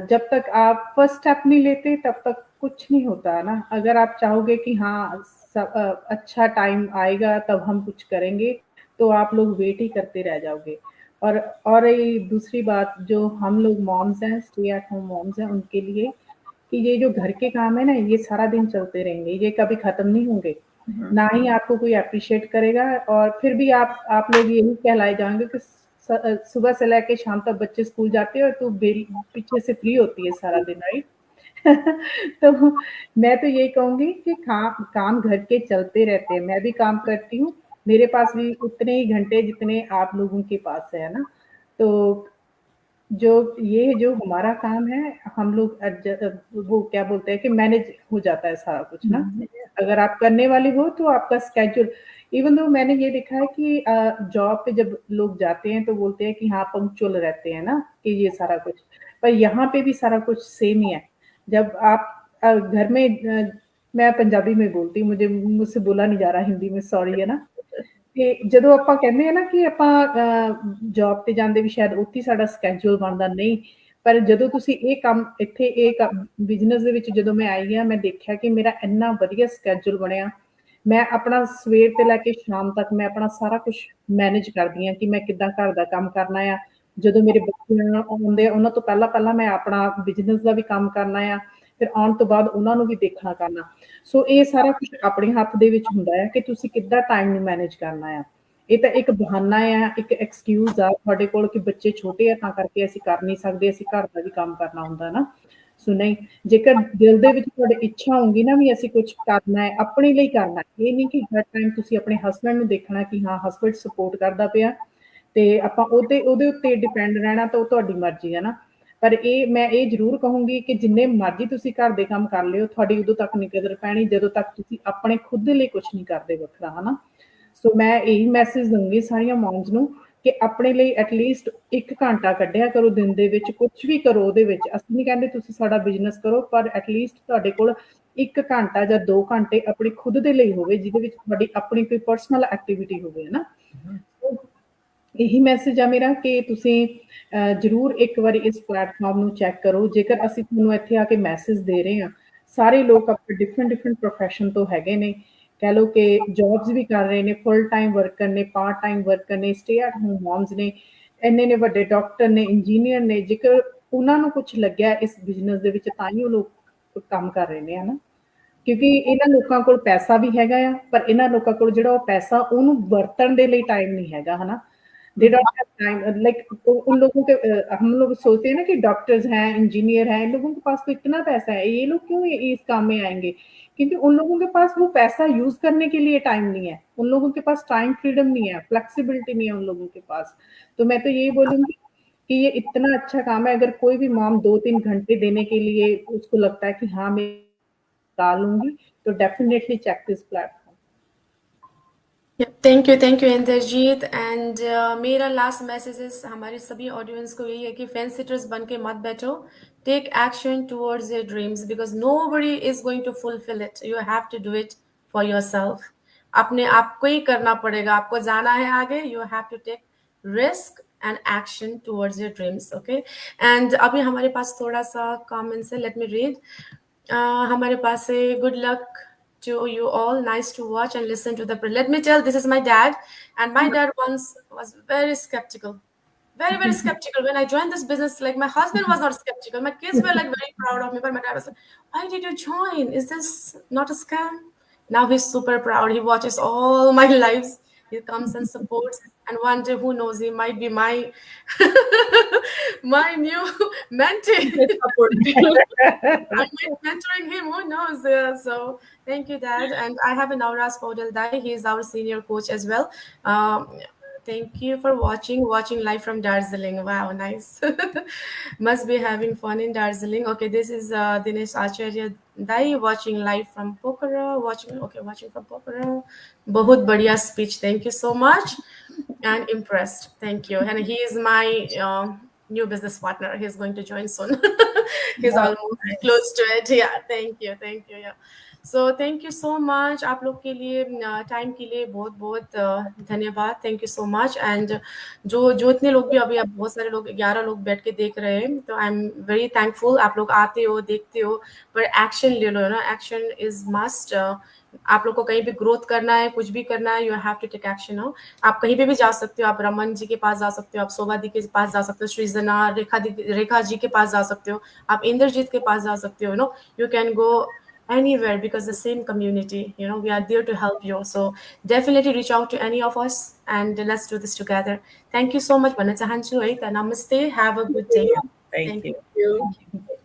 जब तक आप first step नहीं लेते तब तक कुछ नहीं होता है ना। अगर आप चाहोगे कि हाँ अच्छा टाइम आएगा तब हम कुछ करेंगे, तो आप लोग वेट ही करते रह जाओगे। और ये दूसरी बात, जो हम लोग मॉम्स हैं, स्टे एट होम मॉम्स हैं, उनके लिए कि ये जो घर के काम है ना, ये सारा दिन चलते रहेंगे, ये कभी खत्म नहीं होंगे। ना ही आपको कोई अप्रिशिएट करेगा, और फिर भी आप लोग यही कहलाए जाएंगे कि सुबह से लेके शाम तक बच्चे स्कूल जाते हैं और तू पीछे से फ्री होती है सारा दिन, राइट? तो मैं तो ये कहूंगी कि काम घर के चलते रहते हैं। मैं भी काम करती हूँ, मेरे पास भी उतने ही घंटे जितने आप लोगों के पास है ना। तो जो हमारा काम है, हम लोग वो क्या बोलते हैं कि मैनेज हो जाता है सारा कुछ ना। अगर आप करने वाली हो तो आपका स्केड्यूल, इवन दो मैंने ये देखा है कि जॉब पे जब लोग जाते हैं तो बोलते हैं कि हाँ पंक्चुअल रहते हैं ना, कि ये सारा कुछ, पर यहाँ पे भी सारा कुछ सेम ही है। जब आप घर में, मैं पंजाबी में बोलती हूँ, मुझसे बोला नहीं जा रहा हिंदी में, सॉरी है ना, कि ਜਦੋਂ ਆਪਾਂ ਕਹਿੰਦੇ ਆ ਨਾ ਕਿ ਆਪਾਂ ਜੌਬ ਤੇ ਜਾਂਦੇ ਵੀ ਸ਼ਾਇਦ ਉੱਥੇ ਸਾਡਾ ਸਕੇਡਿਊਲ ਬਣਦਾ ਨਹੀਂ, ਪਰ ਜਦੋਂ ਤੁਸੀਂ ਇਹ ਕੰਮ ਇੱਥੇ ਇਹ ਬਿਜ਼ਨਸ ਦੇ ਵਿੱਚ ਜਦੋਂ ਮੈਂ ਆਈ ਆ, ਮੈਂ ਦੇਖਿਆ ਕਿ ਮੇਰਾ ਇੰਨਾ ਵਧੀਆ ਸਕੇਡਿਊਲ ਬਣਿਆ। ਮੈਂ ਆਪਣਾ ਸਵੇਰ ਤੇ ਲੈ ਕੇ ਸ਼ਾਮ ਤੱਕ ਮੈਂ ਆਪਣਾ ਸਾਰਾ ਕੁਝ ਮੈਨੇਜ ਕਰਦੀ ਆ ਕਿ ਮੈਂ ਕਿੱਦਾਂ ਘਰ ਦਾ ਕੰਮ ਕਰਨਾ ਆ। ਜਦੋਂ ਮੇਰੇ ਬੱਚੇ ਆਉਂਦੇ ਆ, ਉਹਨਾਂ ਤੋਂ ਪਹਿਲਾਂ ਮੈਂ ਆਪਣਾ ਬਿਜ਼ਨਸ ਦਾ ਵੀ ਕੰਮ ਕਰਨਾ ਆ, ਫਿਰ ਆਉਣ ਤੋਂ ਬਾਅਦ ਉਹਨਾਂ ਨੂੰ ਵੀ ਦੇਖਣਾ ਕਰਨਾ। ਸੋ ਇਹ ਸਾਰਾ ਕੁਝ ਆਪਣੇ ਹੱਥ ਦੇ ਵਿੱਚ ਹੁੰਦਾ ਹੈ ਕਿ ਤੁਸੀਂ ਕਿੱਦਾਂ ਟਾਈਮ ਨੂੰ ਮੈਨੇਜ ਕਰਨਾ ਆ। ਇਹ ਤਾਂ ਇੱਕ ਬਹਾਨਾ ਆ, ਇੱਕ ਐਕਸਕਿਊਜ਼ ਆ ਤੁਹਾਡੇ ਕੋਲ ਕਿ ਬੱਚੇ ਛੋਟੇ ਆ ਤਾਂ ਕਰਕੇ ਅਸੀਂ ਕਰ ਨਹੀਂ ਸਕਦੇ, ਅਸੀਂ ਘਰ ਦਾ ਵੀ ਕੰਮ ਕਰਨਾ ਹੁੰਦਾ ਨਾ। ਸੋ ਨਹੀਂ, ਜੇਕਰ ਦਿਲ ਦੇ ਵਿੱਚ ਤੁਹਾਡੀ ਇੱਛਾ ਹੋਊਗੀ ਨਾ ਵੀ ਅਸੀਂ ਕੁਝ ਕਰਨਾ ਹੈ, ਆਪਣੇ ਲਈ ਕਰਨਾ, ਇਹ ਨਹੀਂ ਕਿ ਹਰ ਟਾਈਮ ਤੁਸੀਂ ਆਪਣੇ ਹਸਬੈਂਡ ਨੂੰ ਦੇਖਣਾ ਕਿ ਹਾਂ ਹਸਬੈਂਡ ਸਪੋਰਟ ਕਰਦਾ ਪਿਆ ਤੇ ਆਪਾਂ ਉਹਦੇ ਉੱਤੇ ਡਿਪੈਂਡ ਰਹਿਣਾ, ਤਾਂ ਉਹ ਤੁਹਾਡੀ ਮਰਜ਼ੀ ਹੈ ਨਾ। ਪਰ ਮੈਂ ਇਹ ਜ਼ਰੂਰ ਕਹੂੰਗੀ ਕਿ ਜਿੰਨੇ ਮਰਜ਼ੀ ਤੁਸੀਂ ਘਰ ਦੇ ਕੰਮ ਕਰ ਲਿਓ, ਤੁਹਾਡੀ ਉਦੋਂ ਤੱਕ ਨਹੀਂ ਕਦਰ ਪੈਣੀ ਜਦੋਂ ਤੱਕ ਤੁਸੀਂ ਆਪਣੇ ਖੁਦ ਦੇ ਲਈ ਕੁਝ ਨਹੀਂ ਕਰਦੇ ਵੱਖਰਾ, ਹੈ ਨਾ। ਸੋ ਮੈਂ ਇਹੀ ਮੈਸੇਜ ਦਊਂਗੀ ਸਾਰੀਆਂ ਮੌਮਸ ਨੂੰ ਕਿ ਆਪਣੇ ਲਈ ਐਟਲੀਸਟ 1 ਘੰਟਾ ਕੱਢਿਆ ਕਰੋ ਦਿਨ ਦੇ ਵਿੱਚ, ਕੁਝ ਵੀ ਕਰੋ ਉਹਦੇ ਵਿੱਚ। ਅਸੀਂ ਨਹੀਂ ਕਹਿੰਦੇ ਤੁਸੀਂ ਸਾਡਾ ਬਿਜ਼ਨਸ ਕਰੋ, ਪਰ ਐਟਲੀਸਟ ਤੁਹਾਡੇ ਕੋਲ 1 ਘੰਟਾ ਜਾਂ 2 ਘੰਟੇ ਆਪਣੀ ਖੁਦ ਦੇ ਲਈ ਹੋਵੇ, ਜਿਹਦੇ ਵਿੱਚ ਤੁਹਾਡੀ ਆਪਣੀ ਕੋਈ ਪਰਸਨਲ ਐਕਟੀਵਿਟੀ ਹੋਵੇ, ਹੈ ਨਾ। ਇਹੀ ਮੈਸੇਜ ਆ ਮੇਰਾ ਕਿ ਤੁਸੀਂ ਜ਼ਰੂਰ ਇੱਕ ਵਾਰੀ ਇਸ ਪਲੇਟਫਾਰਮ ਨੂੰ ਚੈੱਕ ਕਰੋ। ਜੇਕਰ ਅਸੀਂ ਤੁਹਾਨੂੰ ਇੱਥੇ ਆ ਕੇ ਮੈਸੇਜ ਦੇ ਰਹੇ ਹਾਂ, ਸਾਰੇ ਲੋਕ ਆਪਣੇ ਡਿਫਰੈਂਟ ਪ੍ਰੋਫੈਸ਼ਨ ਤੋਂ ਹੈਗੇ ਨੇ, ਕਹਿ ਲਓ ਕਿ ਜੌਬਸ ਵੀ ਕਰ ਰਹੇ ਨੇ, ਫੁੱਲ ਟਾਈਮ ਵਰਕਰ ਨੇ, ਪਾਰਟ ਟਾਈਮ ਵਰਕਰ ਨੇ, ਸਟੇ ਐਟ ਹੋਮ ਮੌਮਸ ਨੇ, ਇੰਨੇ ਵੱਡੇ ਡਾਕਟਰ ਨੇ, ਇੰਜੀਨੀਅਰ ਨੇ। ਜੇਕਰ ਉਹਨਾਂ ਨੂੰ ਕੁਝ ਲੱਗਿਆ ਇਸ ਬਿਜ਼ਨਸ ਦੇ ਵਿੱਚ, ਤਾਂ ਹੀ ਉਹ ਲੋਕ ਕੰਮ ਕਰ ਰਹੇ ਨੇ, ਹੈ ਨਾ। ਕਿਉਂਕਿ ਇਹਨਾਂ ਲੋਕਾਂ ਕੋਲ ਪੈਸਾ ਵੀ ਹੈਗਾ ਆ, ਪਰ ਇਹਨਾਂ ਲੋਕਾਂ ਕੋਲ ਜਿਹੜਾ ਉਹ ਪੈਸਾ ਉਹਨੂੰ ਵਰਤਣ ਦੇ ਲਈ टाइम नहीं हैगा, है ना। They don't have time, like उन लोगों के हम लोग सोचते हैं ना कि डॉक्टर्स हैं, इंजीनियर हैं, इन लोगों के पास तो इतना पैसा है, ये लोग क्यों इस काम में आएंगे? क्योंकि उन लोगों के पास वो पैसा यूज करने के लिए टाइम नहीं है, उन लोगों के पास टाइम फ्रीडम नहीं है, फ्लेक्सिबिलिटी नहीं है उन लोगों के पास। तो मैं तो यही बोलूंगी कि ये इतना अच्छा काम है। अगर कोई भी मॉम 2-3 घंटे देने के लिए उसको लगता है कि हाँ मैं डालूंगी, तो definitely check this platform. Thank you Indrajit. And मेरा लास्ट मैसेज इज हमारे सभी ऑडियंस को यही है कि फेंस सिटर्स बन के मत बैठो, take action towards your dreams, because nobody is going to fulfil it, you have to do it for yourself. अपने आप को ही करना पड़ेगा, आपको जाना है आगे, you have to take risk and action towards your dreams. Okay, and अभी हमारे पास थोड़ा सा कमेंट्स है, लेट मी रीड। हमारे पास है good luck to you all, nice to watch and listen to the let me tell, this is my dad, and my dad once was very skeptical, very skeptical when I joined this business. Like, my husband was not skeptical, my kids were like very proud of me, but my dad was like, why did you join? Is this not a scam? Now he's super proud, he watches all my lives, he comes and supports, and one day, who knows, he might be my my new mentee. I might be mentoring him, who knows? So thank you, Dad. And I have a Nauraz Podal Dai, he is our senior coach as well. Thank you for watching live from Darjeeling. Wow, nice. Must be having fun in Darjeeling. Okay, this is Dinesh Acharya Dai watching live from Pokhara. Watching from Pokhara. Bahut badhiya speech. Thank you so much. And impressed. Thank you. And he is my new business partner. He's going to join soon. He's almost close to it. Yeah, thank you. Yeah. So thank you so much, आप लोग के लिए time के लिए बहुत बहुत धन्यवाद। Thank you so much. And जो इतने लोग भी, अभी आप बहुत सारे लोग, 11 लोग बैठ के देख रहे हैं, तो आई एम वेरी थैंकफुल। आप लोग आते हो, देखते हो, पर एक्शन ले लो ना, एक्शन इज मस्ट। आप लोग को कहीं भी ग्रोथ करना है, कुछ भी करना है, you have to take action. हो आप कहीं पे भी जा सकते हो, आप रमन जी के पास जा सकते हो, आप शोभा दी के पास जा सकते हो, सृजना, रेखा जी के पास जा सकते हो, आप इंद्रजीत के पास जा सकते हो। No, you can go anywhere, because the same community, we are there to help you. So definitely reach out to any of us and let's do this together. Thank you so much. Namaste, have a good day. Thank you. you.